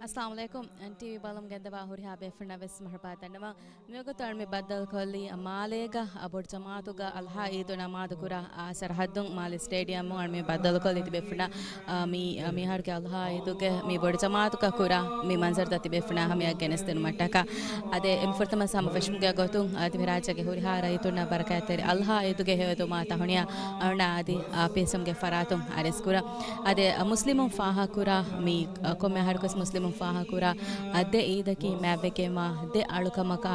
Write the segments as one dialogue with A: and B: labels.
A: अस्सलाम वालेकुम टीवी बालम गंदवा हुरिहा बेफरना वेस महरबा तंडवा मेगो तर्मे बदल कोली मालेगा अबोड जमातुगा अल्हा ईदो नमाद कुरा सरहद्दुं माले स्टेडियम अर्मे बदल कोली बेफरना मी हर के अल्हा ईदुगे मी बोड जमातुगा कुरा मी मंजर दति बेफरना हम या गेनेस्तन मटका अदे एम फर्तमा सम फशमुगे गोतुं अति विराजगे हुरिहा रईतुना बरकातेरी अल्हा ईदुगे हेतो माता हुनिया अर्ना आदि पेसमगे फरातुं अरेस कुरा अदे मुस्लिमुं फाहा कुरा मी कोमे हर कोस मुस्लिम ಫಾಹಕುರ ಅದೇ ಈದಕಿ ಮ್ಯಾಬೆಕೆ ಮಾ ದೆ ಅಳುಕಮಕ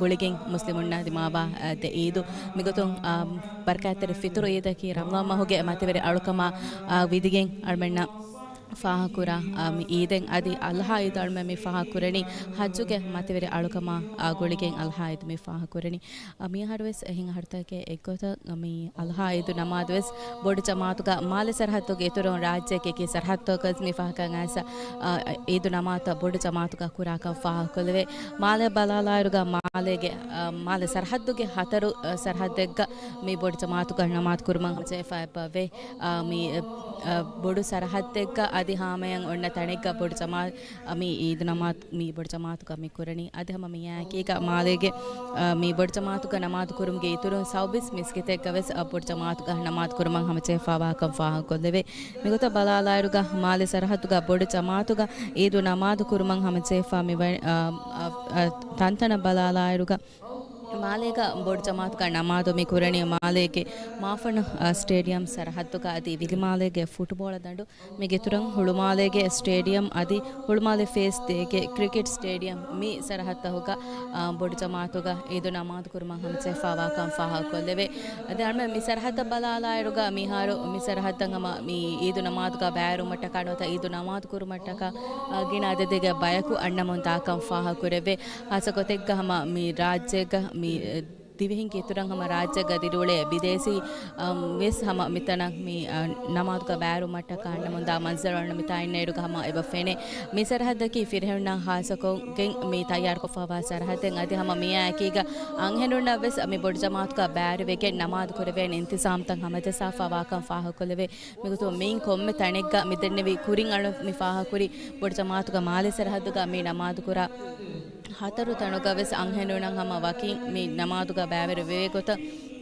A: ಗುಳಿಗೆಂ ಮುಸ್ಲಿಮುನ್ನದಿ ಮಾಬಾ ದೆ ಈದು ಮಿಗತುಂ ಬರ್ಕಾತರ ಫಿತರು ಈದಕಿ ರಮಲಾನ್ ಮಹುಗೆ ಮತೆವೆರೆ ಅಳುಕಮ ವಿದಿಗೆಂ ಅಳ್ಮೆಣ್ಣ ಫಾಹಕುರ ಈದೆಂ ಅದಿ ಅಲ್ಹಾ ಈದು ಅಳ್ಮೆ ಮಿ ಫಾಹಕುರಣಿ ಹಜ್ಜುಗೆ ಮತೆವೆರೆ ಅಳುಕಮ ಗುಳಿಗೆಂ ಅಲ್ಹಾ ಈದು ಮಿ ಫಾಹಕುರಣಿ ಮಿ ಹರ್ವೆಸ್ ಹಿಂಗ ಹರ್ತಕೆ ಎಕ್ಕೊತ ಮಿ ಅಲ್ಹಾ ಈದು ನಮಾದ್ವೆಸ್ ಬೋಡಿ ಜಮಾತುಗ ಮಾಲೆ ಸರ್ಹತ್ತುಗೆ ಎತುರು ರಾಜ್ಯಕ್ಕೆ ಕಿ ಸರ್ಹತ್ತುಗ ಮಿ ಫಾಹಕಂ ಆಸ ಈದು ನಮಾತ ಬೋಡಿ ಜಮಾತುಗ ಕುರಾಕ ಫಾಹಕುಲವೆ ಮಾಲೆ ಬಲಾಲಾರುಗ ಮಾಲೆಗೆ ಮಾಲೆ ಸರ್ಹದ್ದುಗೆ ಹತರು ಸರ್ಹದ್ದೆಗ್ಗ ಮಿ ಬೋಡಿ ಜಮಾತುಗ ನಮಾತ್ ಕುರ್ಮಂ ಜೆಫಾ ಬವೆ ಮಿ ಬೋಡು ಸರ್ಹದ್ದೆಗ್ಗ ಅದಿ ಹಾಮಯಂ ಒಣ್ಣ ತಣಿಗ್ಗ ಬೋಡು ಜಮಾ ಮಿ ಈದ್ ನಮಾತ್ ಮಿ ಬೋಡು ಜಮಾತುಗ ಮಿ ಕುರಣಿ ಅದಿ ಹಮ ಮಿ ಯಾಕೀಗ ಮಾಲೆಗೆ ಮಿ ಬೋಡು ಜಮಾತುಗ ನಮಾತ್ ಕುರುಮ್ಗೆ ಇತುರು ಸೌಬಿಸ್ ಮಿಸ್ಕಿತೆಗ್ಗವೆಸ್ ಬೋಡು ಜಮಾತುಗ ನಮಾತ್ ಕುರುಮಂ ಹಮ ಚೆಫಾವಾಕಂ ಫಾಹಕೊಲ್ಲೆವೆ ಮಿಗುತ ಬಲಾಲಾರುಗ ಮಾಲೆ ಸರ್ಹದ್ದುಗ ಬೋಡು ಜಮಾತುಗ ಈದು ನಮಾದ್ ಕುರುಮಂ ಹಮ ಚೆಫಾ ಮಿ ತಂತನ ಬಲಾಲಾರುಗ ಮಾಲೆಗ ಬೋಡ್ ಜಮಾತ್ಗ ನಮಾದು ಮಿ ಕುರಣಿ ಮಾಲೆಗೆ ಮಾಫಣ ಸ್ಟೇಡಿಯಂ ಸರ್ಹದ್ದುಗ ಅದಿ ವಿಲಿಮಾಲೆಗೆ ಫುಟ್ಬಾಲ್ ದಂಡು ಮಿಗೆ ತುರಂ ಹುಳುಮಾಲೆಗೆ ಸ್ಟೇಡಿಯಂ ಅದಿ ಹುಳುಮಾಲೆ ಫೇಸ್ ದೇಗೆ ಕ್ರಿಕೆಟ್ ಸ್ಟೇಡಿಯಂ ಮಿ ಸರ್ಹದ್ದ ಹೋಗ ಬೋಡ್ ಜಮಾತುಗ ಇದು ನಮಾದು ಕುರ್ಮ ಹಂಚೆ ಫಾವಾಕಂ ಫಾಹ ಕೊಲ್ಲೆವೆ ಅದೇ ಅಣ್ಣ ಮಿ ಸರ್ಹದ್ದ ಬಲಾಲಾಯರುಗ ಮಿಹಾರು ಮಿ ಸರ್ಹದ್ದಂಗ ಮಿ ಇದು ನಮಾದುಗ ಬ್ಯಾರು ಮಟ್ಟಕ ಅಣೋತ ಇದು ನಮಾದು ಕುರು ಮಟ್ಟಕ ಗಿಣ ಅದೆದೆಗೆ ಬಯಕು ಅಣ್ಣ ಮುಂತಾಕಂ ಫಾಹ ಕುರೆವೆ ಹಸಗೊತೆಗ್ಗ ಹಮ ಮಿ ರಾಜ್ಯಗ मी दिवहिं के तुरंग हम राज्य गदिरुले विदेशी वेस हम मितना मी नमाज का बैरु मट्टा कांड मुंदा मंजर और मिता इन्नेरु का हम एब फेने मी सरहद की फिर है हास को गें मी तैयार को फवा सरहद अदे हम मिया कीगा अंगहेनुना वेस मी बोड जमात का बैर वेके नमाज कुरवे इंतजाम तक हम ते साफा वाकम फाह कुलवे मी तो मीन कोम्मे तणेग्गा मिदन्ने वी कुरिं अणु मी फाह कुरी बोड जमात का माले सरहद का मी नमाज कुरा हतरु तणुगवेस अंगहेनुना हम वकी मी नमाज बैवर वेगोत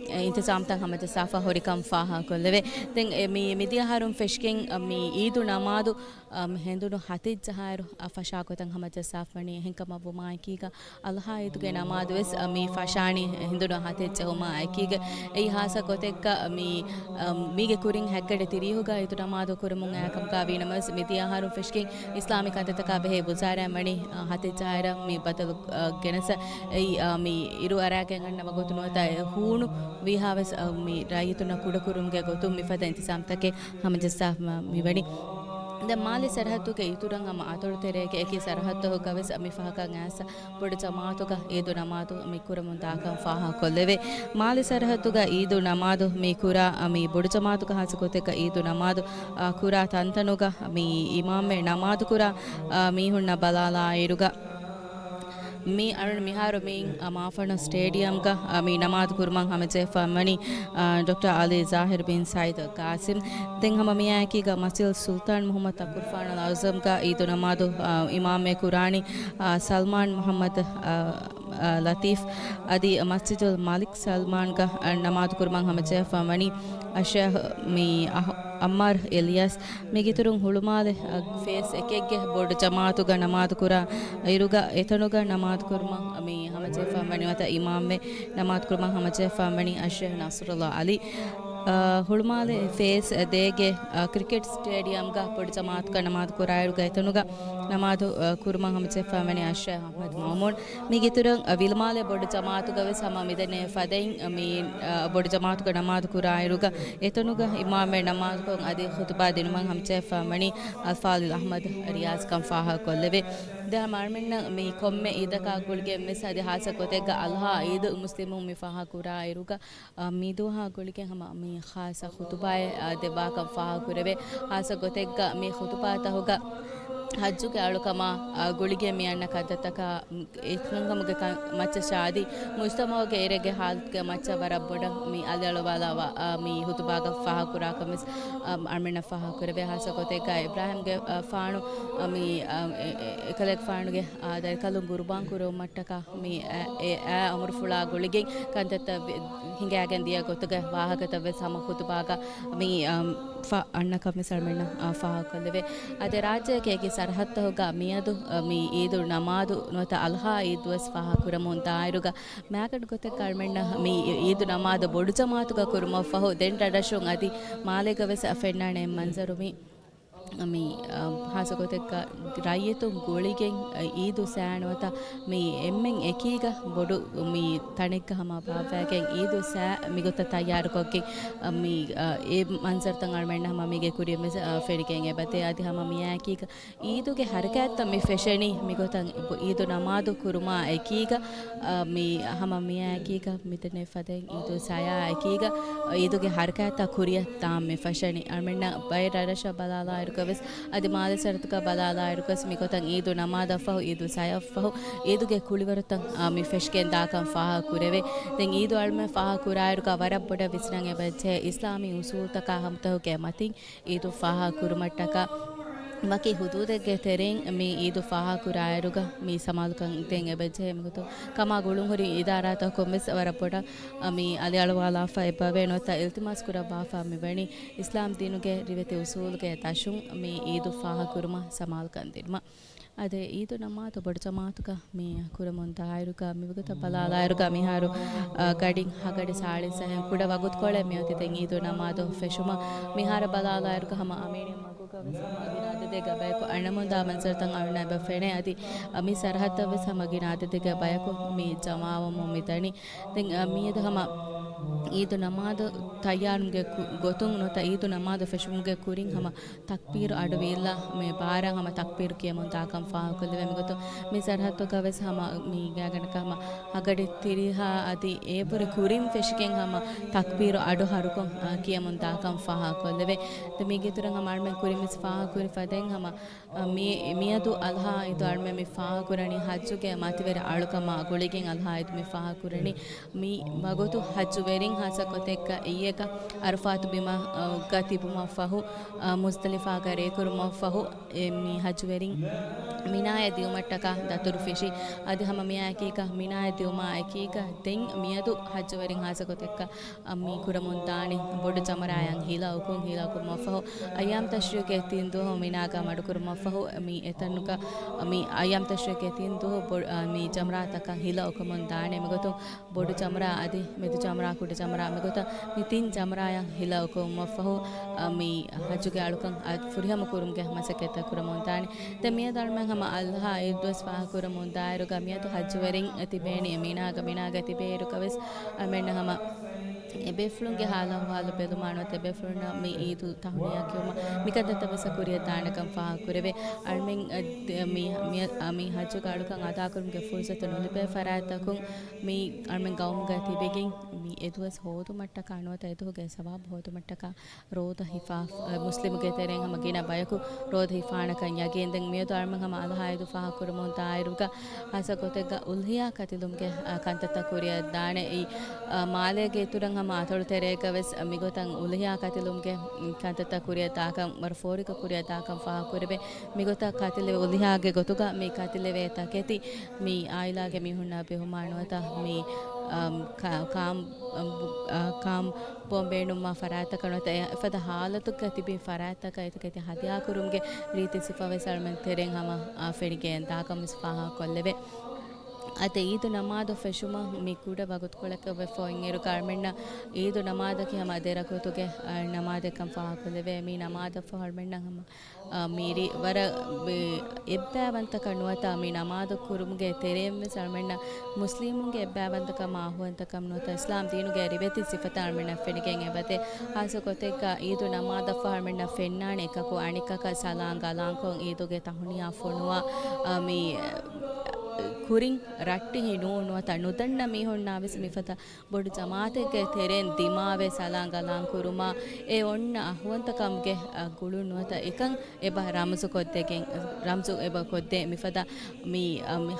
A: इंतजाम तक हम साफा होरिकम फाहा कोल्लेवे तें मी मिदिया हारुम फेश्किंग मी ईदु नमादु हेंदुनु हतिज जहारु फशाको तंग हम साफणी हेंकम बुमा कीगा अल्लाह ईदुगे नमादु वेस मी फशानी हेंदुनु हतिज जहुमा कीगे ए हासा कोतेक्का मी मीगे कुरिंग हैगडे तिरिहुगा ईदु नमादु कुरुमुं याकम का वीनमस मिदिया हारुम फेश्किंग इस्लामिक अंततका बेहे बुजारा मणि हतिज जहारा मी बदल गेनस ए मी इरु अरागे गन्नम गोतुनुता हूणु विहावस मी रायतुना कुडकुरुंगे गोतु मिफद इंतजाम तके हम जस्सा मी बणी द माली सरहद्दुगे इतुरंग हम आतोड़ तेरेगे एकी सरहद्दु होगवेस मी फाका गास बोड जमातुगा ईदु नमादु मी कुरमुं दाका फाहा कोल्लेवे माली सरहद्दुगा ईदु नमादु मी कुरा मी बोड जमातुगा हासकोतेक ईदु नमादु कुरा तंतनुगा मी इमामे नमादु कुरा मी हुन्न बलाला इरुगा मी अरुण मिहारो मी माफन स्टेडियम का मी नमाज कुरमंग हम जेफा मनी डॉक्टर अली जाहिर बिन साइद कासिम तेंग हम मिया की गा मस्जिद सुल्तान मोहम्मद तकुरफान अल आज़म का ईद नमाज इमाम कुरानी सलमान मोहम्मद लतीफ़ अदी मस्जिद मालिक सलमान का नमाज कुरमंग हम जेफा मनी अशेह मी अम्मार इलियास मिगितुरुं हुಳುಮಾಲೆ ಫೇಸ್ ಎಕೆಗ್ಗೆ ಬೋರ್ಡ್ ಜಮಾತುಗ ನಮಾಜ್ ಕುರ ಇರುಗ ಎತನುಗ ನಮಾಜ್ ಕುರ್ಮ ಮಿ ಹಮಜೆ ಫಮನಿ ಮತ ಇಮಾಮೆ ನಮಾಜ್ ಕುರ್ಮ ಹಮಜೆ ಫಮನಿ ಅಶೇಹ್ ನಸರುಲ್ಲಾ ಅಲಿ ಹುಳುಮಾಲೆ ಫೇಸ್ ದೇಗೆ ಕ್ರಿಕೆಟ್ ಸ್ಟೇಡಿಯಂ ಗ ಬೋರ್ಡ್ ಜಮಾತ್ ಕ ನಮಾಜ್ ಕುರ ಇರುಗ ಎತನುಗ ನಮಾಜ್ ಕುರ್ಮ ಹಮಜೆ ಫಮನಿ ಅಶೇಹ್ ಅಹಮದ್ ಮಾಮೂನ್ मिगितुरुं विलमाले बोर्ड जमातुग वे सम मिदने फदैं मी बोर्ड जमातुग नमाज कुरा इरुगा एतनुग इमामे नमाज को अदि खुतबा दिनुमं हम चेफा मणि अल्फाल अहमद रियाज कम फाहा कोल्लेवे ದ ಮಾರ್ಮೆನ್ನ ಮಿ ಕೊಮ್ಮೆ ಇದಕ ಗುಳ್ಗೆ ಮೆಸ್ ಅದಿ ಹಾಸ ಕೊತೆಗ ಅಲ್ಹಾ ಈದ್ ಮುಸ್ಲಿಮು ಮಿ ಫಾಹ ಕುರಾ ಇರುಗ ಮಿದುಹಾ ಗುಳ್ಗೆ ಹಮ ಮಿ ಖಾಸ ಖುತುಬಾಯ ದೆಬಾಕ ಫಾಹ ಕುರವೆ ಹಾಸ ಕೊತೆಗ ಮಿ ಖುತುಬಾ ತಹುಗ ಹಜ್ಜುಗೆ ಅಳುಕಮ ಗುಳಿಗೆ ಮಿಯಣ್ಣ ಕದ್ದತಕ ಏಕಂಗಮಗೆ ಮಚ್ಚ ಶಾದಿ ಮುಜ್ತಮವಗೆ ಏರೆಗೆ ಹಾಲ್ಗೆ ಮಚ್ಚ ಬರಬ್ಬೊಡ ಮಿ ಅಲಳುವಾಲವ ಮಿ ಹುತುಬಾಗ ಫಾಹ ಕುರಾಕ ಮಿಸ್ ಅರ್ಮಿಣ ಫಾಹ ಕುರವೆ ಹಾಸಕೊತೆಗ ಇಬ್ರಾಹಿಂಗೆ ಫಾಣು ಮಿ ಎಕಲೆಗ್ ಫಾಣುಗೆ ಅದರ ಕಲು ಗುರುಬಾನ್ ಕುರೋ ಮಟ್ಟಕ ಮಿ ಅಮರು ಫುಳಾ ಗುಳಿಗೆ ಕಂದತ್ತ ಹಿಂಗೆ ಆಗಂದಿಯ ಗೊತ್ತಗೆ ವಾಹಕತವೆ ಸಮ ಹುತುಬಾಗ ಮಿ ಅಣ್ಣ ಕಮ್ಮಿ ಸರ್ಮಿಣ ಫಾಹ ಕೊಲ್ಲವೆ ಅದೇ ರಾಜ್ಯಕ್ಕೆ ಸರ್ಹತ್ತ ಹೋಗ ಮಿಯದು ಮಿ ಈದು ನಮಾದು ನೋತ ಅಲ್ಹಾ ಈದ್ ವಸ್ ಫಾಹ ಕುರಮುನ್ ತಾಯಿರುಗ ಮ್ಯಾಕಡ್ ಗೊತ್ತೆ ಕಳ್ಮೆಣ್ಣ ಮಿ ಈದು ನಮಾದು ಬೊಡು ಜಮಾತುಗ ಕುರುಮ ಫಹು ದೆನ್ ರಡಶುಂ ಅದಿ ಮಾಲೆಗವೆಸ್ ಫೆಣ್ಣಾಣೆ ಮಂಜರು ಮಿ ಹಾಸಗೊತೆಕ್ಕ ರೈಯತು ಗೋಳಿಗೆಂ ಈದು ಸ್ಯಾಣುವತ ಮಿ ಎಮ್ಮೆಂ ಎಕೀಗ ಬೊಡು ಮಿ ತಣಿಕ್ಕ ಹಮ ಬಾವ್ಯಾಗೆಂ ಈದು ಸ್ಯಾ ಮಿಗೊತ್ತ ತಯಾರು ಕೊಕ್ಕೆ ಮಿ ಎ ಮನ್ಸರ್ ತಂಗಾಳ್ ಮೆಣ್ಣ ಹಮ ಮಿಗೆ ಕುರಿಯ ಮೆಸ ಫೆಡಿಗೆಂ ಎಬತೆ ಅದಿ ಹಮ ಮಿ ಯಾಕೀಗ ಈದುಗೆ ಹರಕಾತ್ತ ಮಿ ಫೆಶನಿ ಮಿಗೊತಂ ಈದು ನಮಾದು ಕುರುಮ ಎಕೀಗ ಮಿ ಹಮ ಮಿ ಯಾಕೀಗ ಮಿತನೆ ಫದೆಂ ಈದು ಸಯಾ ಎಕೀಗ ಈದುಗೆ ಹರಕಾತ್ತ ಕುರಿಯ ತಾಂ ಮಿ ಫೆಶನಿ ಅಳ್ಮೆಣ್ಣ ಬೈ ರರಶ ಬಲಾಲ ಕವೆಸ್ ಅದಿ ಮಾಲೆ ಸರತಕ ಬಲಾಲ ಇರುಕಸ್ ಮಿಕೊತಂ ಈದು ನಮಾದ ಫಹು ಈದು ಸಯಫ್ ಫಹು ಈದುಗೆ ಕುಳಿವರತಂ ಮಿ ಫೆಶ್ಕೆನ್ ದಾಕಂ ಫಾಹ ಕುರೆವೆ ದೆನ್ ಈದು ಅಳ್ಮೆ ಫಾಹ ಕುರಾಯರುಕ ವರಬ್ಬೊಡ ವಿಸ್ನಂಗೆ ಬಚ್ಚೆ ಇಸ್ಲಾಮಿ ಉಸೂಲ್ ತಕ ಹಮ್ತಹುಗೆ ಮತಿಂ ಈದು ಫಾಹ ಕುರುಮಟ್ಟಕ ಮಕಿ ಹುದೂದೆಗೆ ತೆರೆಂ ಮಿ ಈದು ಫಾಹ ಕುರಾಯರುಗ ಮಿ ಸಮಾಲುಕಂ ತೆಂ ಎಬೆಜೆ ಮಿಗುತು ಕಮಾ ಗುಳುಂ ಹುರಿ ಇದಾರಾತ ಕೊಮ್ಮೆಸ್ ವರಬ್ಬೊಡ ಮಿ ಅಲಿ ಅಳವಾಲಾ ಫಾ ಎಬವೆ ನೋತ ಇಲ್ತಿಮಾಸ್ ಕುರ ಬಾಫಾ ಮಿ ಬಣಿ ಇಸ್ಲಾಂ ದೀನುಗೆ ರಿವೆತೆ ಉಸೂಲ್ಗೆ ತಶುಂ ಮಿ ಈದು ಫಾಹ ಕುರುಮ ಸಮಾಲುಕಂ ದಿರ್ಮ ಅದೇ ಈದು ನಮಾತು ಬೊಡು ಜಮಾತುಗ ಮಿ ಕುರಮುಂತ ಆಯರುಗ ಮಿವುಗತ ಬಲಾಲ ಆಯರುಗ ಮಿಹಾರು ಗಡಿಂ ಹಗಡಿ ಸಾಳಿ ಸಹ ಕುಡ ವಗುತ್ಕೊಳೆ ಮಿಯೋತಿತೆಂ ಈದು ನಮಾದು ಫೆಶುಮ ಮಿಹಾರ ಬಲಾಲ ಆಯರುಗ ಹಮ ಅಮೇಣಿ ಮಗುಗ ವೆಸಮಗಿನಾದೆದೆಗ ಬಯಕು ಅಣ್ಣಮುಂದ ಮನ್ಸರ್ತಂ ಅಣ್ಣ ಬಫೆಣೆ ಅದಿ ಮಿ ಸರ್ಹತ್ತ ವೆಸಮಗಿನಾದೆದೆಗ ಬಯಕು ಮಿ ಜಮಾವಮು ಮಿತಣಿ ತೆಂ ಮಿಯದು ಹಮ ಈದು ನಮಾದು ತಯ್ಯಾರುಗೆ ಗೊತುಂ ನೋತ ಈದು ನಮಾದು ಫೆಶುಮ್ಗೆ ಕುರಿಂ ಹಮ ತಕ್ಬೀರು ಅಡುವೆ ಇಲ್ಲ ಮಿ ಬಾರಂ ಹಮ ತಕ್ಬೀರು ಕಿಯಮುನ್ ತಾಕಂ ಫಾಹ ಕುಲ್ವೆ ಮಿಗೊತು ಮಿ ಸರ್ಹತ್ತು ಕವೆಸ್ ಹಮ ಮಿ ಗ್ಯಾಗಣಕ ಹಮ ಹಗಡಿ ತಿರಿಹ ಅದಿ ಏಪುರಿ ಕುರಿಂ ಫೆಶ್ಕೆಂ ಹಮ ತಕ್ಬೀರು ಅಡು ಹರುಕೊಂ ಕಿಯಮುನ್ ತಾಕಂ ಫಾಹ ಕುಲ್ವೆ ಮಿಗೆ ತುರಂ ಹಮ ಅಳ್ಮೆ ಕುರಿ ಮಿಸ್ ಫಾಹ ಕುರಿ ಫದೆಂ ಹಮ ಮಿಯದು ಅಲ್ಹಾ ಇದು ಅಳ್ಮೆ ಮಿ ಫಾಹ ಕುರಣಿ ಹಜ್ಜುಗೆ ಮಾತಿವೆರೆ ಅಳುಕಮ ಗುಳಿಗೆಂ ಅಲ್ಹಾ ಇದು ಮಿ ಫಾಹ ಕುರಣಿ ಮಿ ಮಗೊತು ಹಜ್ಜು ವೆರಿಂ ಹಾಸ ಕೊತೆಕ್ಕ ಇಯಕ ಅರ್ಫಾತ್ ಬಿಮ ಗತಿಬುಮ ಫಹು ಮುಸ್ತಲಿಫಾ ಗರೆ ಕುರುಮ ಫಹು ಮಿ ಹಜ್ಜು ವೆರಿಂ ಮಿನಾಯ ದಿಯುಮಟ್ಟಕ ದತುರು ಫಿಶಿ ಅದಿ ಹಮ ಮಿಯಾಕೀಕ ಮಿನಾಯ ದಿಯುಮಾ ಐಕೀಕ ದೆಂ ಮಿಯದು ಹಜ್ಜು ವೆರಿಂ ಹಾಸ ಕೊತೆಕ್ಕ ಮಿ ಕುರಮುನ್ ತಾಣಿ ಬೊಡು ಜಮರಾಯಂ ಹಿಲಾ ಕುರುಮ ಫಹು ಅಯ್ಯಾಮ್ ತಶ್ರೀಕೆ ತಿಂದು ಮಿನಾಗ ಮಡು ಕುರುಮ ಫಹು ಮಿ ಎತನ್ನುಕ ಮಿ ಅಯ್ಯಾಮ್ ತಶ್ರೀಕೆ ತಿಂದು ಮಿ ಜಮರಾತಕ ಹಿಲಾ ಕುರುಮುನ್ ತಾಣೆ ಮಿಗೊತು ಬೊಡು ಜಮರಾ ಅದಿ ಮೆದು ಜಮರಾ ಕುಡ ಜಮರಾ ಮಿಗೊತ ಮಿ ತಿನ್ ಜಮರಾಯಂ ಹಿಲಾ ಕುರುಮ ಫಹು ಮಿ ಹಜ್ಜುಗೆ ಅಳುಕಂ ಫುರಿಹಮ ಕುರುಮ್ಗೆ ಮಸಕೆತ ಕುರಮುನ್ ತಾಣಿ ತೆ ಮಿಯದಳ್ಮೆ ಹಮ ಅಲ್ಹಾ ಇದ್ವಸ್ ಫಾಹ ಕುರಮುನ್ ದಾಯರುಗ ಮಿಯದು ಹಜ್ಜು ವೆರಿಂ ತಿಬೇಣಿ ಮಿನಾಗ ತಿಬೇರು ಕವೆಸ್ ಮೆಣ್ಣ ಹಮ ಎಬೆಫ್ಲುಂಗೆ ಹಾಲು ಬೆದುಮಾಣೋ ತೆಬೆಫ್ಲುನ ಮಿ ಈದು ತಹುನಿಯಾ ಕ್ಯೋಮ ಮಿಕದತ ಬೆಸ ಕುರಿಯ ತಾಣಕಂ ಫಾಹ ಕುರೆವೆ ಅಳ್ಮೆಂ ಮಿ ಹಜ್ಜು ಕಾಳುಕಂ ಅದಾಕುರುಮ್ಗೆ ಫುರ್ಸತು ನುಲಿಬೆ ಫರಾತಕುಂ ಮಿ ಅಳ್ಮೆಂ ಗೌಮ್ಗೆ ತಿಬೆಗಿಂ ಮಿ ಎದುವಸ್ ಹೋದು ಮಟ್ಟಕ ಅಣುವತ ಎದುಹುಗೆ ಸವಾಬ್ ಹೋದು ಮಟ್ಟಕ ರೋದ ಹಿಫಾ ಮುಸ್ಲಿಮ್ಗೆ ತೆರೆಂ ಹಮ ಗಿನ ಬಯಕು ರೋದ ಹಿಫಾಣಕಂ ಯಗೆಂದೆಂ ಮಿಯದು ಅಳ್ಮೆಂ ಹಮ ಅಲ್ಹಾ ಇದು ಫಾಹ ಕುರುಮುನ್ ತಾಯಿರುಗ ಹಸ ಕೊತೆಗ ಉಲ್ಹಿಯಾ ಕತಿಲುಮ್ಗೆ ಕಂತತ ಕುರಿಯ ದಾಣೆ ಈ ಮಾಲೆಗೆ ತುರಂ ಹಮ ಅಥಳು ತೆರೆಗ ವೆಸ್ ಮಿಗೊತಂ ಉಲ್ಹಿಯಾ ಕತಿಲುಮ್ಗೆ ಕಂತತ ಕುರಿಯ ತಾಕಂ ಮರ್ ಫೋರಿಕ ಕುರಿಯ ತಾಕಂ ಫಾಹ ಕುರಿಬೆ ಮಿಗೊತ ಕತಿಲೆ ಉಲ್ಹಿಯಾಗೆ ಗೊತುಗ ಮಿ ಕತಿಲೆವೆ ತಕೆತಿ ಮಿ ಆಯಿಲಾಗೆ ಮಿ ಹುಣ್ಣ ಬೆಹುಮಾಣುವತ ಮಿ ಕಾಮ್ ಬೊಂಬೇಣುಮ್ಮ ಫರಾತಕಣುತ ಫದ ಹಾಲತುಕ ತಿಬಿ ಫರಾತಕ ಇತಕತಿ ಹದಿಯಾ ಕುರುಮ್ಗೆ ರೀತಿ ಸಿಫಾವೆ ಸಲ್ಮೆನ್ ತೆರೆಂ ಹಮ ಫೆಣಿಗೆ ತಾಕಂ ಫಾಹ ಕೊಲ್ಲೆವೆ ಅತೆ ಈದು ನಮಾದು ಫೆಶುಮ ಮಿ ಕೂಡ ಬಗುತ್ಕೊಳಕ ಫೋಯಿಂಗೇರು ಕಾರ್ಮೆಣ್ಣ ಈದು ನಮಾದಕ್ಕೆ ಹಮ ಅದೇರ ಕೂತುಗೆ ನಮಾದೆ ಕಂ ಫಾಹ ಕೊಲ್ಲೆವೆ ಮಿ ನಮಾದ ಫಹಳ್ಮೆಣ್ಣ ಹಮ ಮೀರಿ ವರ ಎಬ್ಬಾವಂತ ಕಣ್ಣುವತ ಮಿ ನಮಾದ ಕುರುಮ್ಗೆ ತೆರೆಯಮ್ಮೆ ಸಳ್ಮೆಣ್ಣ ಮುಸ್ಲಿಮುಂಗೆ ಎಬ್ಬಾವಂತಕ ಮಾಹುವಂತಕಂ ನೋತ ಇಸ್ಲಾಂ ದೀನುಗೆ ರಿವೆತಿ ಸಿಫತ ಅಳ್ಮೆಣ್ಣ ಫೆಣಿಗೆಂ ಎಬತೆ ಹಾಸು ಕೊತೆಕ್ಕ ಈದು ನಮಾದ ಫಹಳ್ಮೆಣ್ಣ ಫೆಣ್ಣಾಣೆ ಎಕಕು ಅಣಿಕಕ ಸಲಾಂಗ ಅಲಾಂಕೊಂ ಈದುಗೆ ತಹುಣಿಯಾ ಫೊಣುವ ಮಿ kurin ratti hi nunuata nudanna mihonna ves mifata bodu jamaateke teren dimave salangalan kuruma e onna ahwantakamge gulunuata ekan eba ramzu koddegen ramzu eba kodde mifada mi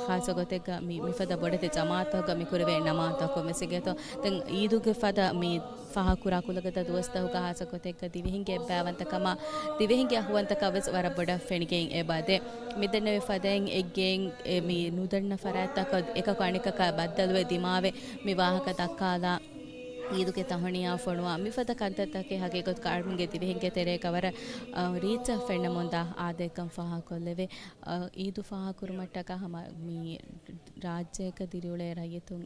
A: khasagoteka mi mifada bodete jamaatoga mi kurve namata ko mesigeto den iduge fada mi faha kura kulagata dosta hu kahasa kotekka divihinge bawantakama divihinge ahwantaka ves wara boda fenigen ebade midenne faden eggen mi nudanna farata ka ekaka anikaka baddalwe dimave mi wahaka dakkala ಈದುಗೆ ತಹಣಿಯ ಫೊಣುವ ಮಿಫದ ಕಂತತ್ತಕ್ಕೆ ಹಾಗೆ ಗೊತ್ತು ಕಾರ್ಮಿಗೆ ದಿವಿಹಿಂಗೆ ತೆರೆ ಕವರ ರೀಚ ಫೆಣ್ಣ ಮುಂದ ಆದೇಕಂ ಫಹ ಕೊಲ್ಲೆವೆ ಈದು ಫಹ ಕುರುಮಟ್ಟಕ ಹಮ ಮೀ ರಾಜ್ಯಕ ದಿರುಳೆ ರೈತುಂ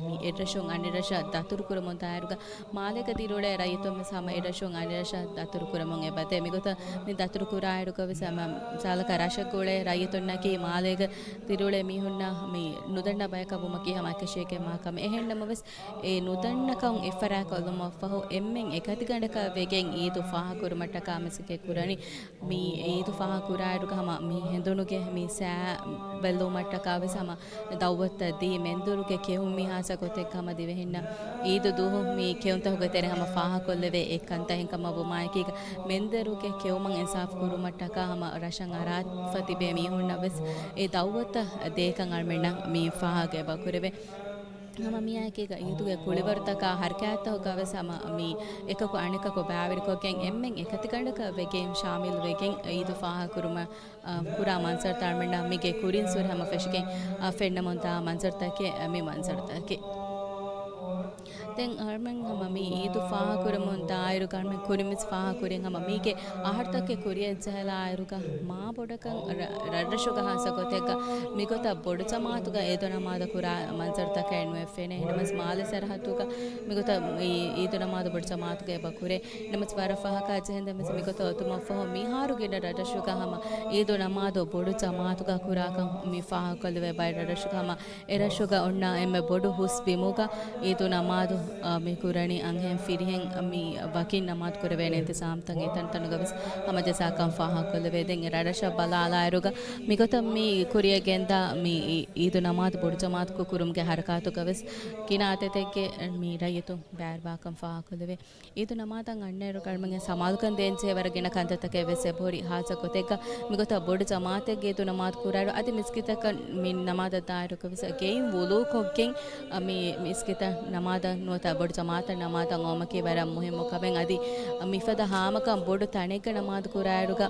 A: ಮೀ ಎಡ್ರಶುಂ ಅನಿರಶ ದತುರು ಕುರುಮುಂತ ಆರುಗ ಮಾಲೆಕ ದಿರುಳೆ ರೈತುಂ ಸಮ ಎಡ್ರಶುಂ ಅನಿರಶ ದತುರು ಕುರುಮುಂ ಎಬತೆ ಮಿಗೊತ ಮಿ ದತುರು ಕುರ ಆರುಗವೆ ಸಮ ಸಾಲಕ ರಶಗುಳೆ ರೈತುನ್ನಕಿ ಮಾಲೆಗ ದಿರುಳೆ ಮೀಹುನ್ನ ಮೀ ನುದಂಡ ಬಯಕ ಬುಮಕಿ ಹಮ ಕಶೇಕೆ ಮಾಕಮ ಎಹೆಣ್ಣಮವೆಸ್ ಎ ನುದಂಡ ಕಂ ಇಫರಾ ಕೊಲ್ಲಮ ಫಹು ಎಮ್ಮೆನ್ ಎಕತಿ ಗಂಡಕ ವೆಗೆನ್ ಈದು ಫಾಹ ಕುರುಮಟ್ಟ ಕಾಮಸಿಕೆ ಕುರನಿ ಮೀ ಈದು ಫಾಹ ಕುರಾಯರು ಕಮ ಮೀ ಹೆಂದುನುಗೆ ಮೀ ಸಾ ಬೆಲ್ಲು ಮಟ್ಟ ಕಾವೆ ಸಮ ದವ್ವತ್ತ ದಿ ಮೆಂದುರುಗೆ ಕೆಹು ಮೀ ಹಾಸ ಕೊತೆ ಕಮ ದಿವೆಹಿನ್ನ ಈದು ದುಹು ಮೀ ಕೆವಂತ ಹುಗೆ ತೆರೆ ಹಮ ಫಾಹ ಕೊಲ್ಲೆವೆ ಎಕ್ಕಂತ ಹೆಂಕಮ ಬುಮಾಯಕೀಗ ಮೆಂದರುಗೆ ಕೆವುಮಂ ಇನ್ಸಾಫ್ ಕುರುಮಟ್ಟ ಕ ಹಮ ರಶಂ ಅರಾತ್ ಫತಿಬೆ ಮೀ ಹುಣ್ಣ ಬೆಸ್ ಎ ದವ್ವತ್ತ ದೇಕಂ ಅಳ್ಮೆಣ್ಣ ಮೀ ಫಾಹಗೆ ಬಕುರೆವೆ ಹಮ ಮಿಯಾಕೀಗ ಈದುಗೆ ಕುಳಿವರ್ತಕ ಹರ್ಕ್ಯಾತ ಹೋಗವೆ ಸಮ ಮೀ ಎಕಕು ಅಣಿಕಕು ಬ್ಯಾವಿರಿಕೋಕೆಂ ಎಮ್ಮೆಂ ಎಕತಿ ಗಂಡಕ ವೆಗೆಂ ಶಾಮಿಲ್ ವೆಗೆಂ ಈದು ಫಾಹ ಕುರುಮ ಕುರಾ ಮನ್ಸರ್ ತಾಳ್ಮೆಂಡ ಮಿಗೆ ಕುರಿನ್ ಸುರ್ ಹಮ ಫೆಶ್ಗೆಂ ಫೆಣ್ಣ ಮುಂತ ಮನ್ಸರ್ ತಕೆ ಮಿ ಮನ್ಸರ್ ತಕೆ ತೆಂ ಹರ್ಮೆಂ ಹಮ ಮೀ ಈದು ಫಾಹ ಕುರಮುನ್ ದಾಯರು ಕರ್ಮೆಂ ಕುರಿಮಿಸ್ ಫಾಹ ಕುರಿಂ ಹಮ ಮೀಗೆ ಆಹರ್ತಕ್ಕೆ ಕುರಿಯ ಜಹಲ ಆಯರುಗ ಮಾ ಬೊಡಕಂ ರಡ್ರಶುಗ ಹಾಸ ಗೊತೆಗ ಮಿಗೊತ ಬೊಡು ಜಮಾತುಗ ಏದೊನ ಮಾದ ಕುರಾ ಮನ್ಸರ್ ತಕ ಎಣ್ವೆ ಫೆನೆ ನಮಸ್ ಮಾಲೆ ಸರಹತುಗ ಮಿಗೊತ ಈದು ನಮಾದ ಬೊಡು ಜಮಾತುಗ ಎಬ ಕುರೆ ನಮಸ್ ವರ ಫಾಹ ಕಾ ಜಹಂದ ಮಿಸ್ ಮಿಗೊತ ತುಮ ಫಹ ಮಿಹಾರು ಗಿಡ ರಡ್ರಶುಗ ಹಮ ಈದು ನಮಾದ ಬೊಡು ಜಮಾತುಗ ಕುರಾಕಂ ಮಿ ಫಾಹ ಕೊಲ್ವೆ ಬೈ ರಡ್ರಶುಗ ಹಮ ಎರಶುಗ ಒಣ್ಣ ಎಮ್ಮೆ ಬೊಡು ಹುಸ್ ಬಿಮುಗ ಈದು ನಮಾದು mi kurani anghen firihen mi wakin namat kurevene intisam tan etan tanugavis hamaje sakam faha kolleve den radasha bala ala eruga migotam mi kuriya genda mi idu namat bodu jamat ku kurumge harakatu gavis kina ateteke mi rayitu bairba kam faha kolleve idu namatan anne eru kalmange samalkan denche waragena kantatake vese bori hasa koteka migota bodu jamate ge idu namat kuraru adi miskitaka mi namada dairu gavis gein wulu kokken mi miskita namada nuota bodu jamaata namata ngomake wara muhimmu kaben adi mifada hamakam bodu taneka namad kurairuga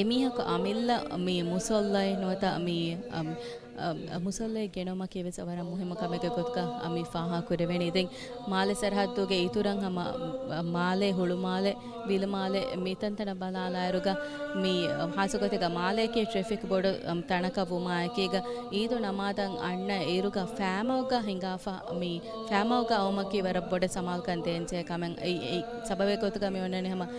A: emihako amilla mi musallai nuota mi musallai genoma kevesa wara muhimmu kameke kotka ami faha kureveni den male sarhadduge ituran hama male hulu male wil male mitantana balala iruga mi hasukotega male ke traffic board tanaka vuma ekega idu namadan anna iruga famoga hingafa mi famoga awmaki wara board samalkan denche kamen ei sababe kotka mi onane hama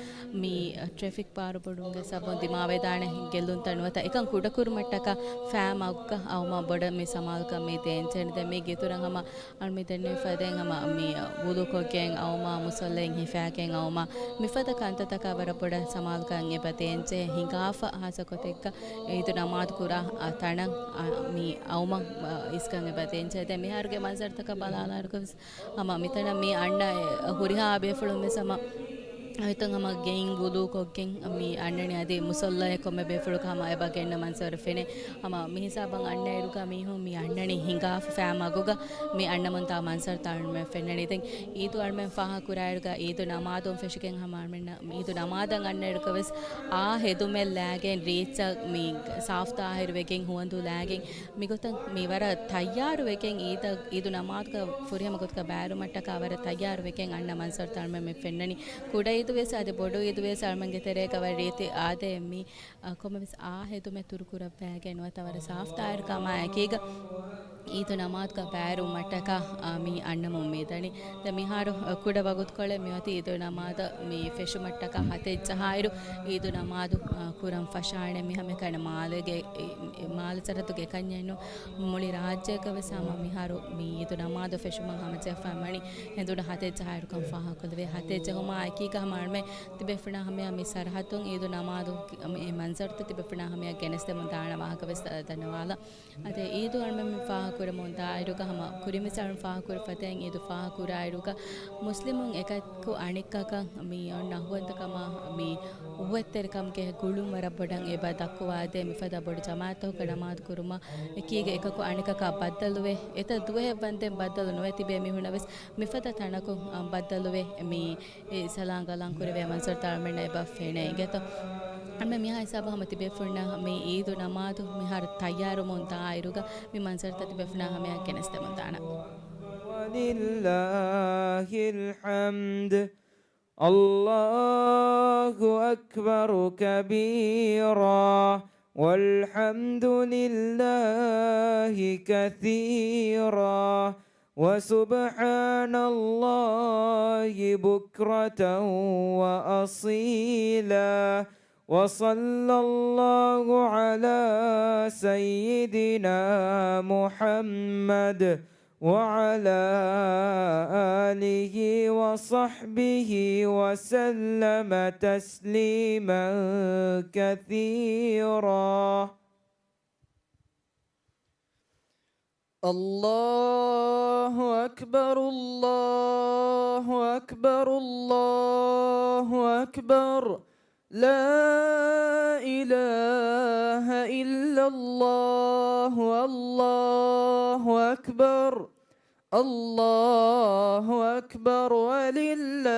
A: mi traffic paru bodunge sabon dimave dane gelun tanuwata ekan kudakur mattaka famogga awma board mi samalkan mi denche de mi gituran hama almi denne faden hama mi wuluko gen awma musallen hifaken awma mifada kantataka wara board samalkan ebatenche hingafa hasakotekka idu namad kura tanan mi awma iskan ebatenche de miharge manzartaka balala argus ama mitana mi anna huriha abefulu me sama aytan hama gein wulu kokken mi annani ade musalla komme befulu kama eba genna mansar fene hama mi hisaban anna eruka mi ho mi annani hinga fam aguga mi anna monta mansar tan me fenani den idu almen faha kurairuga idu namadon feshiken hama almenna idu namadan anna eruka wes a hedumel lagen reach mi safta ahiru wegen huandu lagen mi gotan mi wara tayyaru wegen idu namadka furiyama gotka bairu mattaka wara tayyaru wegen anna mansar tan me fenani kudai ವೇಸ ಅದೇ ಬೊಡು ಇದು ವೇಸ ಅಳ್ಮಂಗೆ ತೆರೆಕ ಅವರ ರೀತಿ ಆದೆ ಎಮ್ಮಿ ಕೊಮ್ಮೆ ವೇಸ ಆ ಹೆದು ಮೆ ತುರುಕುರ ಬ್ಯಾಗೆ ಎನ್ನುವತ್ತ ಅವರ ಸಾಫ್ಟ್ ಆಯರ್ ಕಮ ಯಾಕೀಗ ಈತ ನಮಾದ್ಕ ಬ್ಯಾರು ಮಟ್ಟಕ ಮೀ ಅಣ್ಣ ಮುಮ್ಮೇದಣಿ ದ ಮಿಹಾರು ಕುಡ ಬಗುತ್ಕೊಳ್ಳೆ ಮಿವತಿ ಇದು ನಮಾದ ಮೀ ಫೆಶು ಮಟ್ಟಕ ಹತೆ ಜಹಾಯಿರು ಇದು ನಮಾದು ಕುರಂ ಫಶಾಣೆ ಮಿ ಹಮೆ ಕಣ ಮಾಲೆಗೆ ಮಾಲೆ ಸರತುಗೆ ಕನ್ಯನು ಮುಳಿ ರಾಜ್ಯಕ ವೆಸಮ ಮಿಹಾರು ಮೀ ಇದು ನಮಾದ ಫೆಶು ಮ ಹಮ ಜಫಮಣಿ ಹೆದುಡ ಹತೆ ಜಹಾಯಿರು ಕಂ ಫಾಹ ಕುಲವೆ ಹತೆ ಜಹುಮ ಆಕೀಗ ಹಮ ಮಾಳ್ಮೆ ತಿಬೆಫಿನ ಹಮೆಯ ಮಿ ಸರ್ಹತುಂ ಈದು ನಮಾದು ಮಿ ಮಂಜರ್ತ ತಿಬೆಫಿನ ಹಮೆಯ ಗೆನೆಸ್ತೆ ಮುಂದಾಣ ವಾಹಕವೆಸ್ ದನವಾಲ ಅದೆ ಈದು ಅಳ್ಮೆ ಮಿ ಫಾಹ ಕುರ ಮುಂದಾಯಿರುಗ ಹಮ ಕುರಿಮಿಸಳ್ ಫಾಹ ಕುರ ಫತೆಂ ಈದು ಫಾಹ ಕುರಾಯಿರುಗ ಮುಸ್ಲಿಮುಂ එකක්කු අනික්කකන් මී ඔන්න අහුවන්තකම මී උවත්තෙරකම්ගේ ගුළුම් වරබ්බඩන් ඒ බා දක්වාදේ මිෆද බොඩ ජමාතෝ කඩමාත් කුරුම එකීගේ එකකු අනිකක බද්දලුවේ එත දුවේ වන්දෙන් බද්දලු නොවේ තිබේ මිහුණවෙස් මිෆද තනකු බද්දලුවේ මී ඒ සලාංගලං කුරවේ මන්සර් තාල්මෙන්න ඒ බා ෆේනේ ගෙත අම්මේ මිහා හිසාබ හම තිබේ ෆුන්න මේ ඊදු නමාදු මිහාර තයාරු මොන්තා අයිරුග මි මන්සර් තිබේ ෆුනා හමයා කෙනස්ත මොන්තානා
B: ولله الحمد الله أكبر كبيرا والحمد لله كثيرا وسبحان الله بكرة وأصيلا وصلى الله على سيدنا محمد وعلى آله وصحبه وسلم تسليما كثيرا الله أكبر الله أكبر الله أكبر لا إله إلا الله الله أكبر الله أكبر ولله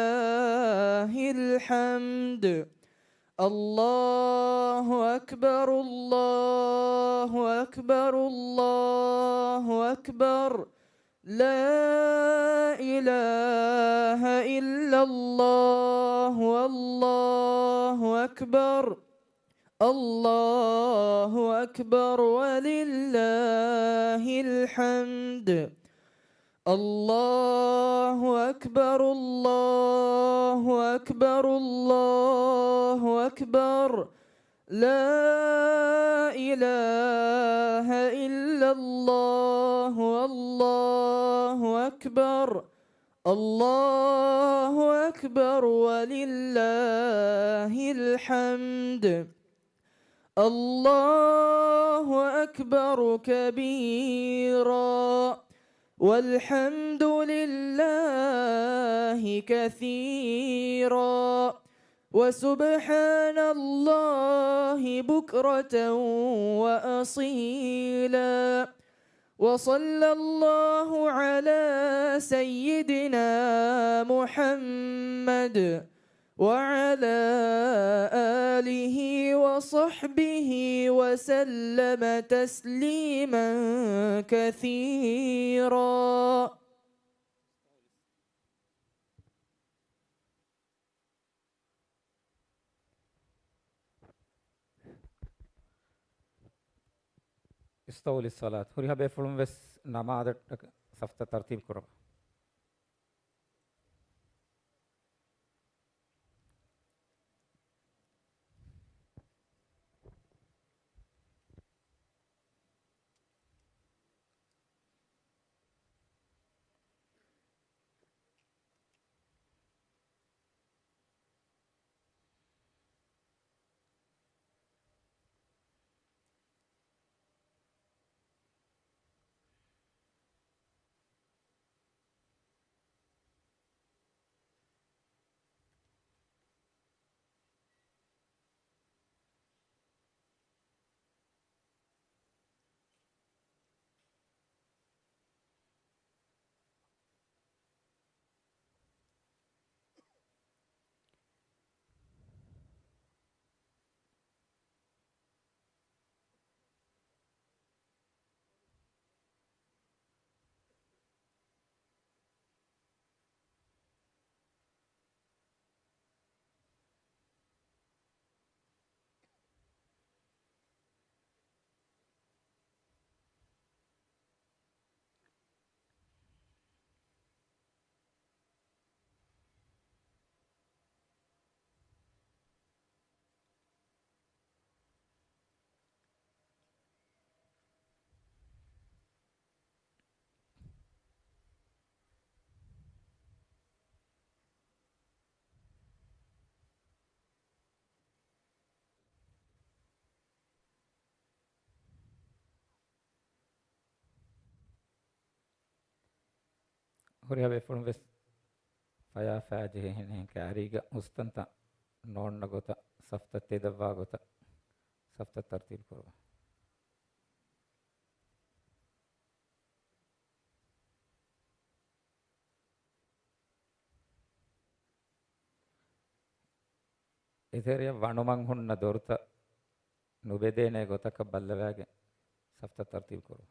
B: الحمد الله أكبر الله أكبر الله أكبر لا إله إلا الله والله أكبر الله أكبر ولله الحمد الله أكبر الله أكبر الله أكبر لا إله إلا الله والله أكبر الله أكبر ولله الحمد الله أكبر كبيرا والحمد لله كثيرا وسبحان الله بكرة وأصيلا وصلى الله على سيدنا محمد وعلى آله وصحبه وسلم تسليما كثيرا
C: استووا للصلاة هوريها بفلوم بس نماذج صفت ترتيب كرة horiya be fulum ves faya faje hen kariga ustanta non gota safta tedava gota safta tartib korwa ඉතිරිය වණුමන් හොන්න දොරත නුබෙදේනේ ගොතක බල්ලවැගේ සෆ්ත තර්තිබ් කරු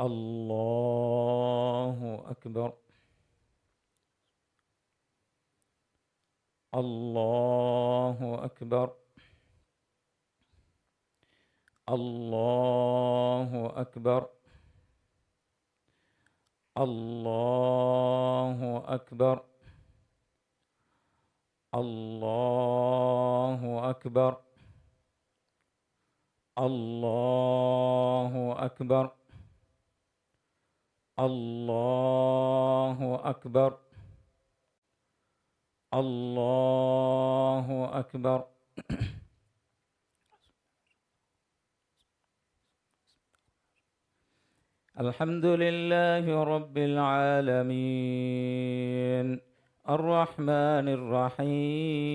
C: الله أكبر الله أكبر الله أكبر الله أكبر الله أكبر الله أكبر الله أكبر الله أكبر الحمد لله رب العالمين الرحمن الرحيم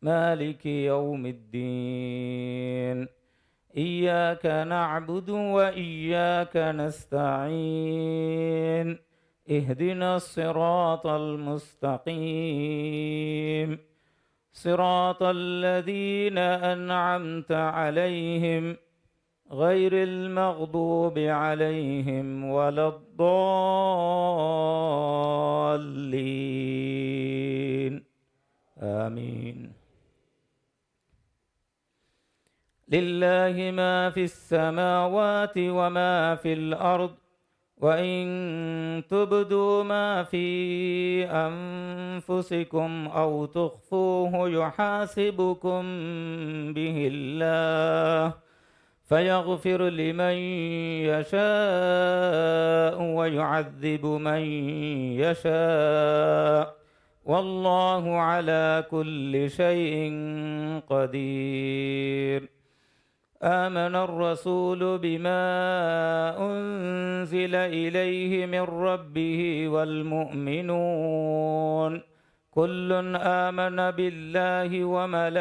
C: مالك يوم الدين إياك نعبد وإياك نستعين اهدنا الصراط المستقيم صراط الذين أنعمت عليهم غير المغضوب عليهم ولا الضالين آمين لله ما في السماوات وما في الأرض وإن تبدوا ما في أنفسكم أو تخفوه يحاسبكم به الله فيغفر لمن يشاء ويعذب من يشاء والله على كل شيء قدير آمن الرسول بما أنزل إليه من ربه والمؤمنون كل آمن بالله وملائكته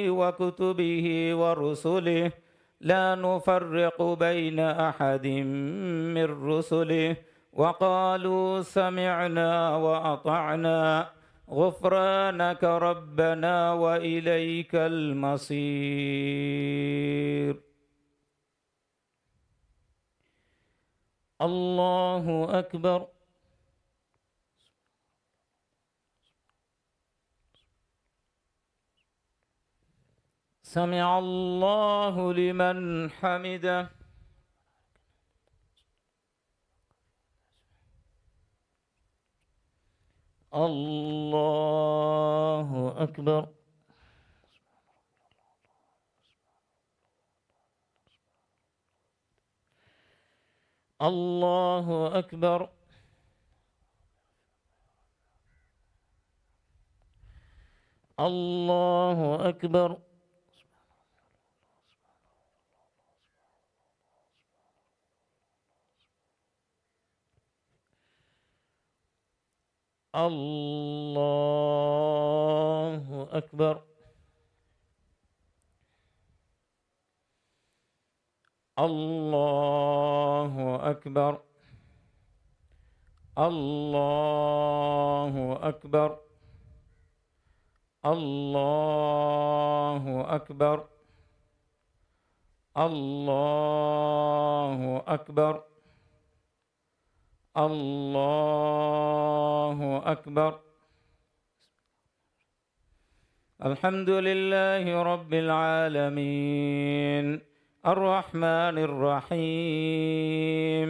C: وكتبه ورسله لا نفرق بين أحد من رسله وقالوا سمعنا وأطعنا غفرانك ربنا وإليك المصير الله أكبر سمع الله لمن حمده الله أكبر الله أكبر الله أكبر الله أكبر الله أكبر الله أكبر الله أكبر الله أكبر الله أكبر الحمد لله رب العالمين الرحمن الرحيم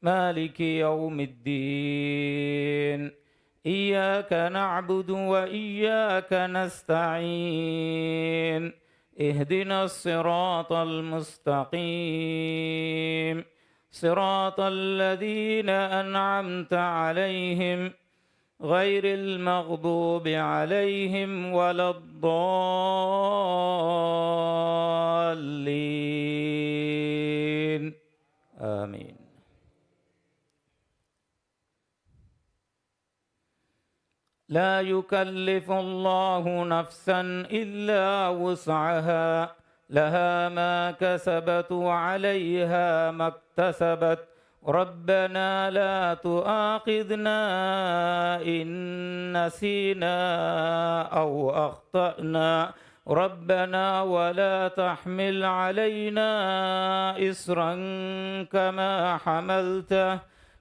C: مالك يوم الدين إياك نعبد وإياك نستعين اهدنا الصراط المستقيم صراط الذين أنعمت عليهم غير المغضوب عليهم ولا الضالين آمين. لا يكلف الله نفسا إلا وسعها لها ما كسبت وعليها ما اكتسبت ربنا لا تؤاخذنا إن نسينا أو أخطأنا ربنا ولا تحمل علينا إصرا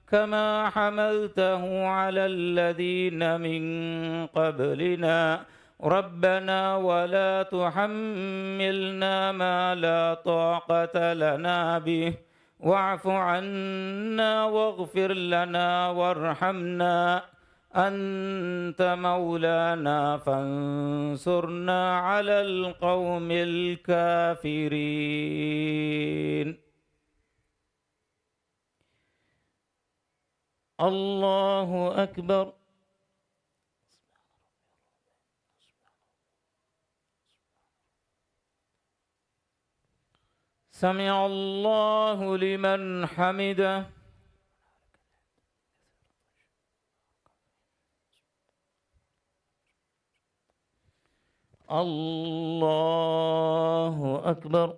C: كما حملته على الذين من قبلنا ربنا ولا تحملنا ما لا طاقة لنا به واعف عنا واغفر لنا وارحمنا أنت مولانا فانصرنا على القوم الكافرين. الله أكبر. سمع الله لمن حمده. الله أكبر.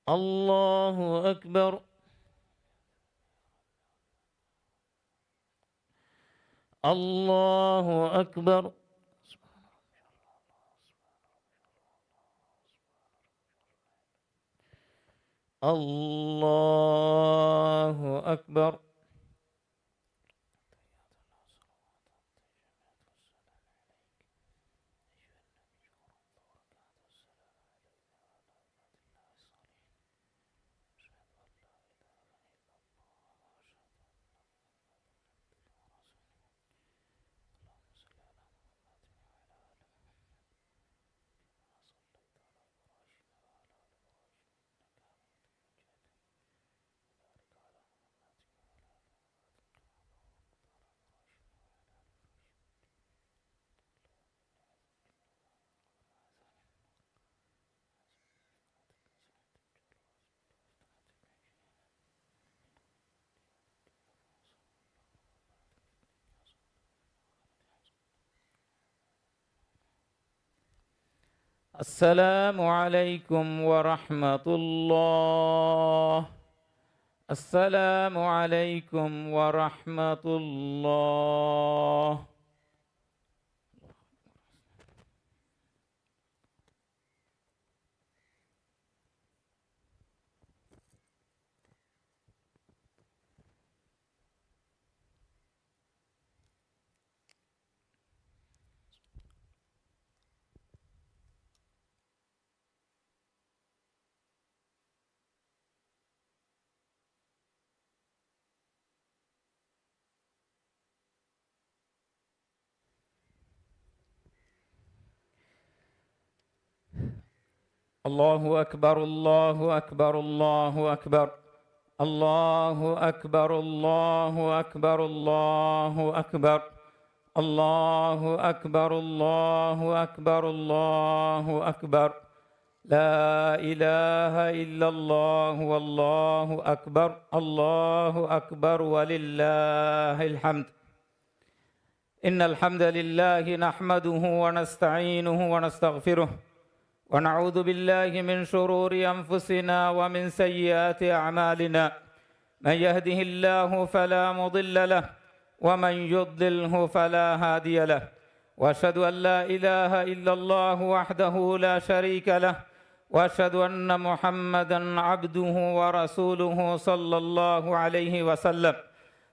C: الله أكبر. الله أكبر. الله أكبر. السلام عليكم ورحمة الله. السلام عليكم ورحمة الله. الله أكبر. الله أكبر. الله أكبر. الله أكبر. الله أكبر. الله أكبر. الله أكبر. الله أكبر. الله أكبر. لا إله إلا الله والله أكبر. الله أكبر ولله الحمد. إن الحمد لله نحمده ونستعينه ونستغفره ونعوذ بالله من شرور أنفسنا ومن سيئات أعمالنا. من يهده الله فلا مضل له ومن يضلله فلا هادي له وأشهد أن لا إله إلا الله وحده لا شريك له وأشهد أن محمدا عبده ورسوله صلى الله عليه وسلم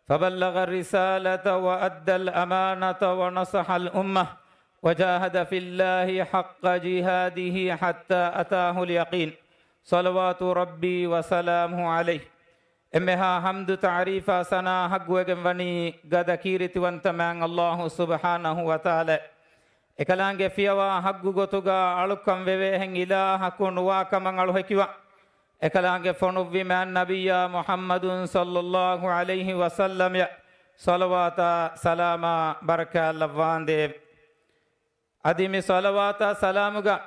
C: فبلغ الرسالة وأدى الأمانة ونصح الأمة وجاهد في الله حق جهاده حتى أتاه اليقين صلوات ربي وسلامه عليه إمها حمد تعريف سنا حق وجنبني قد كيرت وانتمان الله سبحانه وتعالى إكلانج فيوا حق غتوغا ألوكم ووهن إله كون واكمن ألوهكوا إكلانج فنوبي من نبي محمد صلى الله عليه وسلم صلوات سلام بركة لوان ديب أديمي صلوات سلامغا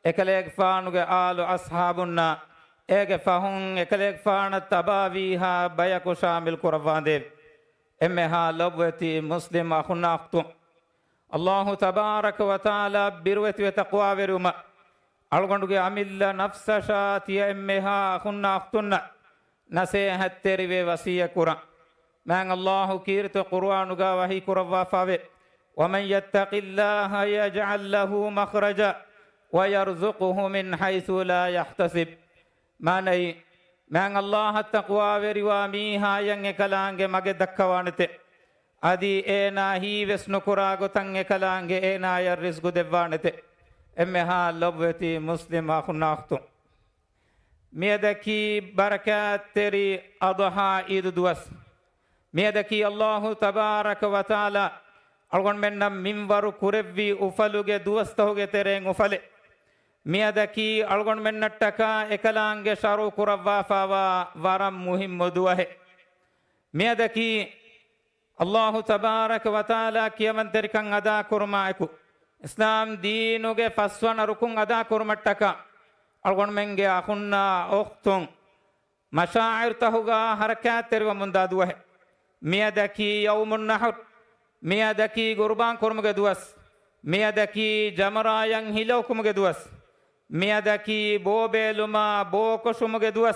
C: إكليك فانوغا آل أصحابنا إيك فهون إكليك فان تباويها بيكو شامل قربان ديب إمها لبوتي مسلم أخنا أختم الله تبارك وتعالى بروتي وتقوى ورما ألغندوغي أميل نفس شاتي إمها أخنا أختنا نسيحة تريوي وسيا قرآن من الله كيرت قرآنغا وحي قربا فاوي ومن يتق الله يجعل له مخرجا ويرزقه من حيث لا يحتسب ماني من الله التقوى ورواميها ينكلانج مجد دكوانته أدي إنا هي وسنكراغو تنكلانج إنا يرزق دبانته إمها لبوتي مسلم أخنا أختم ميدكي بركات تري أضحى إيد دوس ميدكي الله تبارك وتعالى ألغن مننا منبر كوربي أفلوجي دوستهوجي ترين أفله ميادكي ألغن مننا تكا إكلانجي شارو كوربا فاوا وارم مهم مدوه ميادكي الله تبارك وتعالى كيامن تركان أدا كرمائكو إسلام دينوجي فسوان ركون أدا كرمتكا ألغن منجي أخونا أختون مشاعر تهوغا حركات تروا مندادوه ميادكي يوم النحر ميادكي قربان كرمك دوس ميادكي جمرايان هيلو كمك دوس ميادكي بو بيلما بو كشمك دوس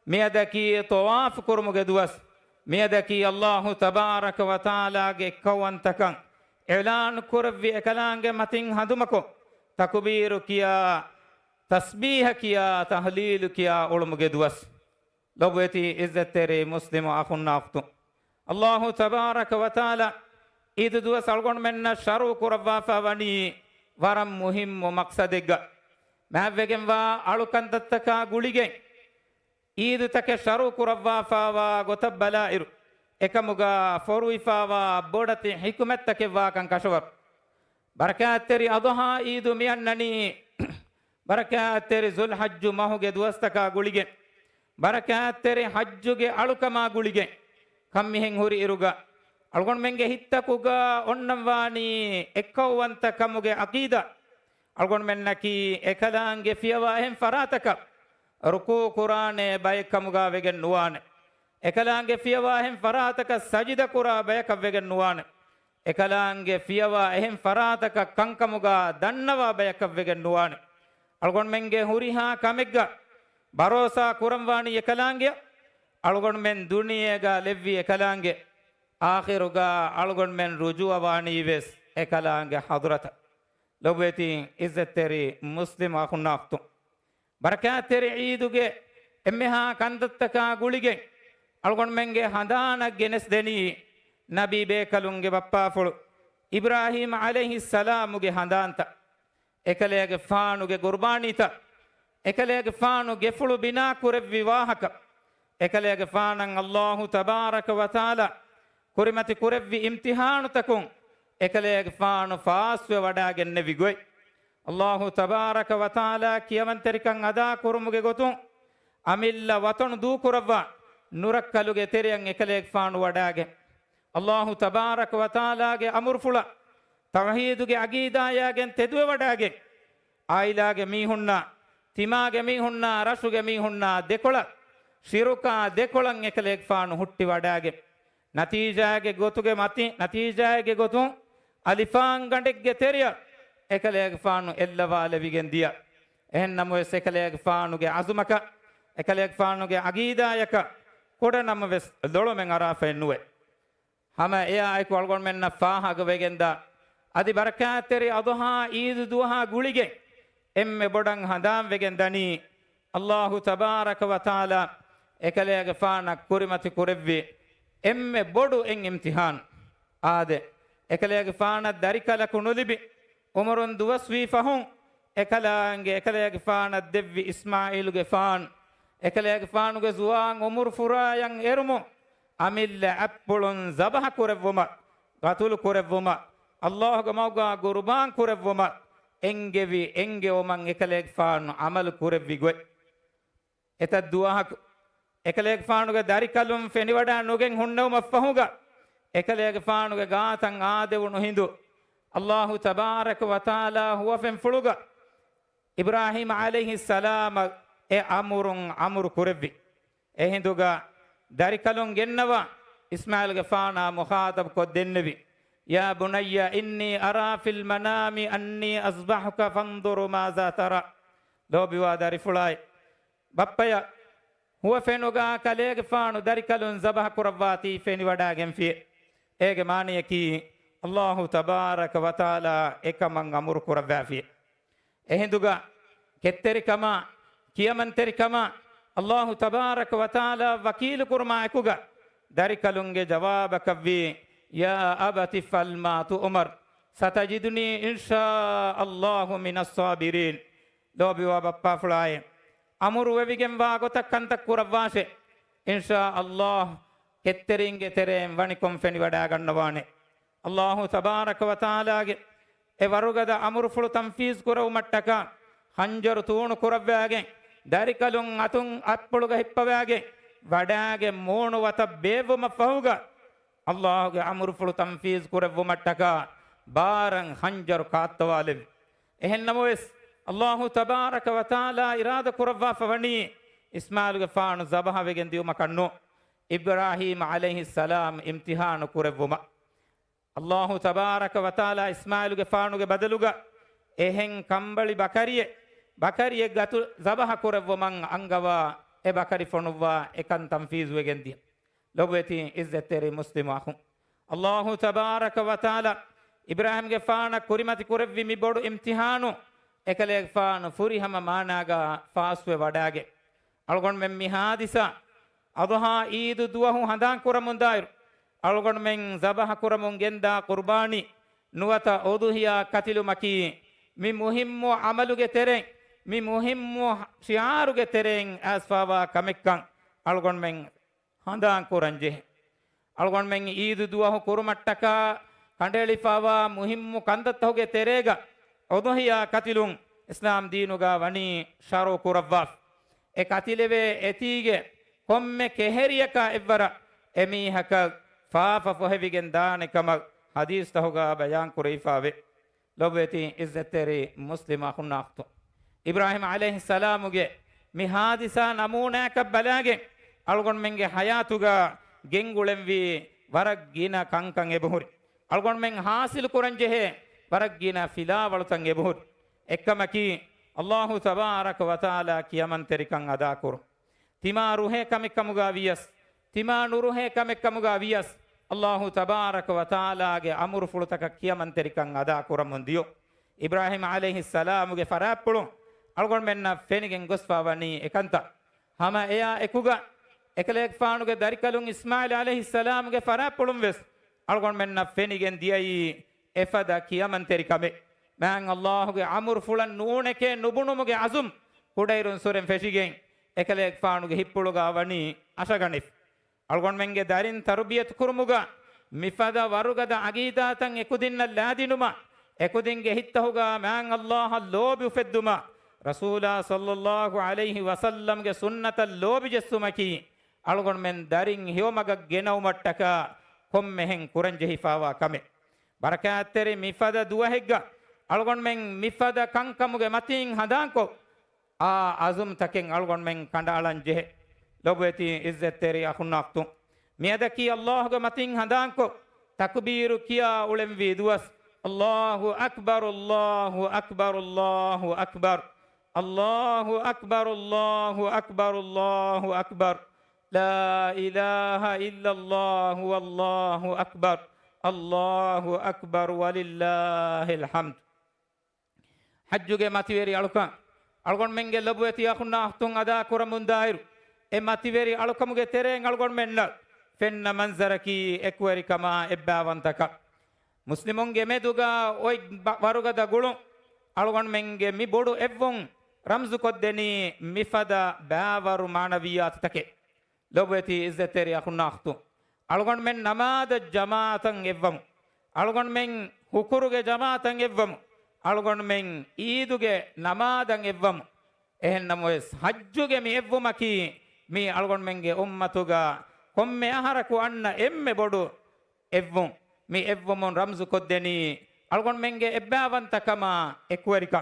C: ميادكي طواف كرمك دوس ميادكي الله تبارك وتعالى كوان تكن إعلان كربي إكلانج متين هدمكو تكبير كيا تسبيح كيا تهليل كيا أولمك دوس لبوتي إزت تري مسلم أخونا أختو الله تبارك وتعالى إذ دوس ألغون من شارو كربا فواني ورم مهم ومقصدك ما وجن وا ألوكان تتكا غوليجي إذ تك شارو كربا فوا غتب بلائر إكمغا فوروي فوا بودتي حكمت تك وا كان كشور بركات تري أضحى إذ ميانني بركات تري ذو الحج ما هو دوس تكا غوليجي بركات تري حجوجي ألوكما غوليجي كم مهن هوري إروغا ألغون منجه هتكوغا أنواني إكوانتا كموغي عقيدة ألغون منكي إكلانجه فيواهم فراتك ركو قرآن باي كموغا ويغن نوان إكلانجه فيواهم فراتك سجد قرآن باي كويغن نوان إكلانجه فيواهم فراتك كنكموغا دنوا باي كويغن نوان ألغون منجه هوريها كميغا بروسا قرآنواني إكلانجه ألغون من دنيا لبي إكلانجه آخرها ألغون من رجوع واني بس إكلانج حضرت لو بيتي إزت تري مسلم أخونا أختو بركات تري عيدوجي إمها كندتكا غوليجي ألغون منجي هندانا جنس دني نبي بيكالونجي بابا فلو إبراهيم عليه السلام جي هندانتا إكليج فانو جي قربانيتا إكليج فانو جي فلو بنا كورب وواهك إكليج فانن الله تبارك وتعالى كريمتي كوربي امتحان تكون إكليك فانو فاسو وداغن نبيغوي الله تبارك وتعالى كيامن تركن أدا كرمغي غتون أميلا وطن دو كربا نوركالوغي تريان إكليك فانو وداغن الله تبارك وتعالى أمر فلا توحيدوغي عقيدة ياغن تدو وداغن آيلاغي ميهننا تيماغي ميهننا رشوغي ميهننا ديكولا شيروكا ديكولان إكليك فانو هُට්ටි وداغن ನತೀಜಾಗೆ ಗೊತ್ತುಗೆ ಮತಿ ನತೀಜಾಗೆ ಗೊತ್ತು ಅಲಿಫಾನ್ ಗಂಡೆಗೆ ತೆರಿಯ ಎಕಲೆಗೆ ಫಾನು ಎಲ್ಲವಾಲವಿಗೆಂದಿಯ ಎಹನ್ ನಮ್ಮ ಎಕಲೆಗೆ ಫಾನುಗೆ ಅಜುಮಕ ಎಕಲೆಗೆ ಫಾನುಗೆ ಅಗೀದಾಯಕ ಕೊಡ ನಮ್ಮ ವೆಸ್ ದೊಳು ಮೆಂಗ ಅರಾಫ ಎನ್ನುವೆ ಹಮ ಎ ಆಯ್ಕು ಒಳಗೊಂಡು ಮೆನ್ನ ಫಾ ಹಾಗವೆಗೆಂದ ಅದಿ ಬರಕಾತೆರಿ ಅದುಹಾ ಈದು ದುಹಾ ಗುಳಿಗೆ ಎಮ್ಮೆ ಬೊಡಂಗ್ ಹದಾಂ ವೆಗೆಂದನಿ ಅಲ್ಲಾಹು ತಬಾರಕ ವ ತಾಲ ಎಕಲೆಗೆ ಫಾನ ಕುರಿಮತಿ ಕುರೆವ್ವಿ ಎಮ್ಮೆ ಬೊಡು ಎಂಗ್ ಇಮ್ತಿಹಾನ್ ಆದೆ ಎಕಲೆಗೆ ಫಾನ ದರಿಕಲ ಕುಣುಲಿಬಿ umarun duwaswi fahun ekalaange ekalege faana devvi ismailuge faan ekalege faanuge zuwan umur furayan erumu amille appulun zabah kurevuma gatul kurevuma allahge mawga qurban kurevuma engevi enge oman ekalege faanu amal kurevvi goy eta duwah ekalege faanuge darikalum feniwada nugen hunnawma fahuga ekalege faanuge gaatan aadewunu hindu allahu tabaraka wa taala huwa fen fuluga ibrahim alayhi salam e amur kurevvi e hinduga darikalun gennawa ismail ge faana muhatab ko dennevi ya bunayya inni ara fil manami anni asbahuka fanzur maza tara lobi wa dari fulai bappaya huwa fenuga kalege faanu darikalun zabah kurawati feni wada genfi ege maniyaki allahu tabaraka wa taala ekaman amur kurawfi e hinduga ketteri kama kiyamanteri kama allahu tabaraka wa taala wakil kurma ekuga darikalunge jawab kavvi ya abati fal ma tu'mar satajiduni insha allahu minas sabirin lobi wa bappa fulai amuru wevigen wa gotakkantak kurawase insha allah ketteringe terem wanikom feni wada gannawane allahu tabaraka wa taala ge e warugada amuru fulu tanfiz kuraw mattaka hanjaru tuunu kurawage darikalun atun appuluga hippawage wadaage moonu wata beevuma fahuga allah ge amuru fulu tanfiz kuraw mattaka baran hanjaru kaattawale ehennamoes allahu tabaraka wa taala irada kurawwa fawani ismail ge faanu zabahawegen diuma kannu ibrahim alayhi salam imtihan kurevuma allahu tabaraka wa taala ismail ge faanu ge badaluga ehen kambali bakariye gatu zabaha kurevuma angawa e bakari fonuwa ekan tanfiz wegen di lobeti izzeteri muslimahu allahu tabaraka wa taala ibrahim ge faana kurimati kurevvi mi bodu imtihanu ekale faanu furihama managa faaswe wadage algon mem mi hadisa adha eid duwahu handan kuramundairu algon men zabaha kuramun genda qurbani nuwata oduhiya katilu maki mi muhimmu amaluge tereng mi muhimmu shiaruge tereng asfawa kamekkan algon men handan kuranje algon men eid duwahu kurumattaka kandeli fawa muhimmu kandathoge terega oduhiya katilun islam deenuga wani sharo kurawwa e katileve etige komme keheriyaka evvara emihaka faafa fohevigen daane kama hadis tahuga bayan kurifave lobeti izzeteri muslima khunaqtu ibrahim alayhi salamuge mi hadisa namuna ka balage algon menge hayatuga gengulemvi warak gina kankan ebuhuri algon men hasil kuranjehe warak gina fila walutan ebuhur ekkamaki allahu tabaraka wa taala kiyaman terikan ada kuru tima ruhe kamekkamuga viyas tima nuruhe kamekkamuga viyas allahu tabaraka wa taala ge amur fulutaka kiyaman terikan ada kuramundiyo ibrahim alayhi salam ge farapulu algon menna fenigen gosfawani ekanta hama eya ekuga ekalek faanuge darikalun ismail alayhi salam ge farapulum ves algon menna fenigen diyai efada kiyaman terikame man allah ge amur fulan nuuneke nubunumuge azum kudairun suren feshigen ekalek faanuge hippuluga wani ashaganif algon menge darin tarbiyat kurumuga mifada warugada agidatan ekudinna ladinuma ekudinge hittahuga man allah lobi fedduma rasula sallallahu alaihi wasallam ge sunnata lobi jessumaki algon men darin hiyomaga genawmattaka kommehen kuranje hifawa kame barakatteri mifada duwahegga algon men mifada kankamuge matin hadanko a azum taken algon men kandalan jehe lobeti izzetteri akhunaqtu miadaki allah ge matin hadanko takbiru kiya ulem viduas allahu akbar allahu akbar allahu akbar allahu akbar allahu akbar allahu akbar la ilaha illallah wallahu akbar allahu akbar walillahil hamd hajjuge mativeri alukan algon menge lobueti akhunna ahtun ada kuramundairu e mativeri alukamuge tereng algon menna fenna manzaraki ekweri kama ebbavantaka ಮುಸ್ಲಿಮೊಂಗೆ ಮೆದುಗ ಒಯ್ ವರುಗದ ಗುಳು ಅಳುಗೊಂಡು ಮೆಂಗೆ ಮಿ ಬೊಡು ಎವ್ವೊಂ ರಮ್ಜು ಕೊದ್ದೆನಿ ಮಿಫದ ಬ್ಯಾವರು ಮಾನವೀಯಾತ್ ತಕೆ ಲೊಬೆತಿ ಇಜ್ಜತೆರಿ ಅಹುನ್ನಾಖ್ತು ಅಳುಗೊಂಡು ಮೆನ್ ನಮಾದ ಜಮಾತಂ ಎವ್ವಂ ಅಳುಗೊಂಡು ಮೆಂಗ್ ಹುಕುರುಗೆ ಜಮಾತಂ ಎವ್ವಂ ಅಳುಗೊಂಡು ಮೆಂಗ್ ಈದುಗೆ ನಮಾದಂ ಎವ್ವಂ එහෙන් නමුස් හජ්ජුගේ මේ එව්වමකි මේ අල්ගොන් මෙන්ගේ උම්මතුග කොම්මෙ ආහාරකු අන්න එම්මෙ බොඩු එව්වොන් මේ එව්වොමොන් රම්සු කොද්දෙනි අල්ගොන් මෙන්ගේ එබ්බාවන්තකම එක්වරික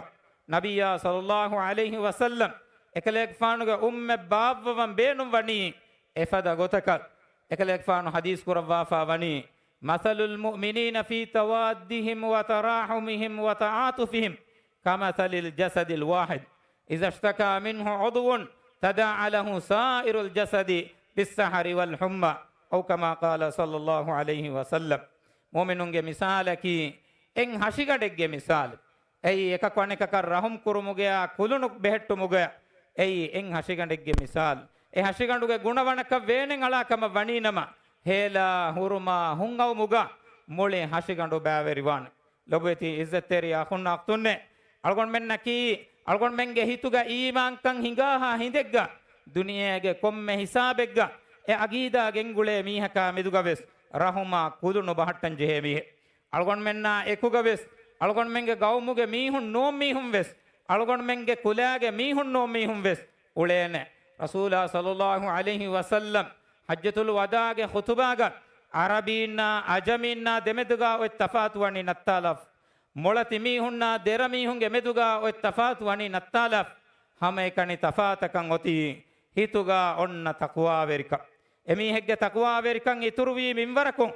C: නබියා සල්ලල්ලාහු අලයිහි වසල්ලම් එකලෙක් ෆානුගේ උම්මෙ බාව්වවන් බේනුම් වනි එෆද ගොතක එකලෙක් ෆානු හදීස් කුරවාෆා වනි මසලුල් මුමිනීන ෆී තවාද්දිහිම් වතරාහුමිහිම් වතආතුෆිහිම් කමසලිල් ජසදිල් වාහිද් إذا اشتكى منه عضو تداعى له سائر الجسد بالسحر والحمى أو كما قال صلى الله عليه وسلم مؤمنون مثالك إن هشيغدك مثال أي එකකවණ එකක රහම් කුරුමුගයා කුළුණුක් බෙහෙට්ටු මුගයා أي إن هشيغدك مثال ඒ හෂිගඬුගේ ගුණවණක වේනෙන් අලාකම වණීනම හේලා හුරුමා හුංගව මුගා මොලේ හෂිගඬු බෑවරිවාන ලොබෙති ඉස්සතේරිය අහුන්නක් තුන්නේ අල්ගොන් මෙන්නකි අල්ගොන් මෙන්ගේ හිතුගා ඊමාන්කන් හිඟාහා හිඳෙග්ගා දුනියගේ කොම්මෙ හිසාබෙග්ගා ඒ අගීදා ගෙන්ගුලේ මීහකා මිදුගවෙස් රහුමා කුදුණු බහට්ටන් ජෙහෙමිහෙ අල්ගොන් මෙන්නා එකුගවෙස් අල්ගොන් මෙන්ගේ ගෞමුගේ මීහුන් නෝම් මීහුන් වෙස් අල්ගොන් මෙන්ගේ කුලයාගේ මීහුන් නෝම් මීහුන් වෙස් උලේනේ රසූලා සල්ලල්ලාහු අලයිහි වසල්ලම් හජ්ජතුල් වදාගේ ඛුතුබාගා අරබීන්නා අජමීන්නා දෙමෙදුගා ඔය තෆාතු වනි නත්තාලෆ් ಮೊಳತಿ ಮೀಹುನ್ನ ದೆರ ಮೀಹುಂಗೆ ಮೆದುಗ ಒಯ್ ತಫಾತ್ ವನಿ ನತ್ತಾಲಫ್ ಹಮ ಕಣಿ ತಫಾತಕಂ ಒತಿ ಹಿತುಗ ಒನ್ನ ತಕ್ವಾವೆರಿಕ ಎಮಿ ಹೆಗ್ಗೆ ತಕ್ವಾವೆರಿಕಂ ಇತುರುವಿ ಮಿಂವರಕು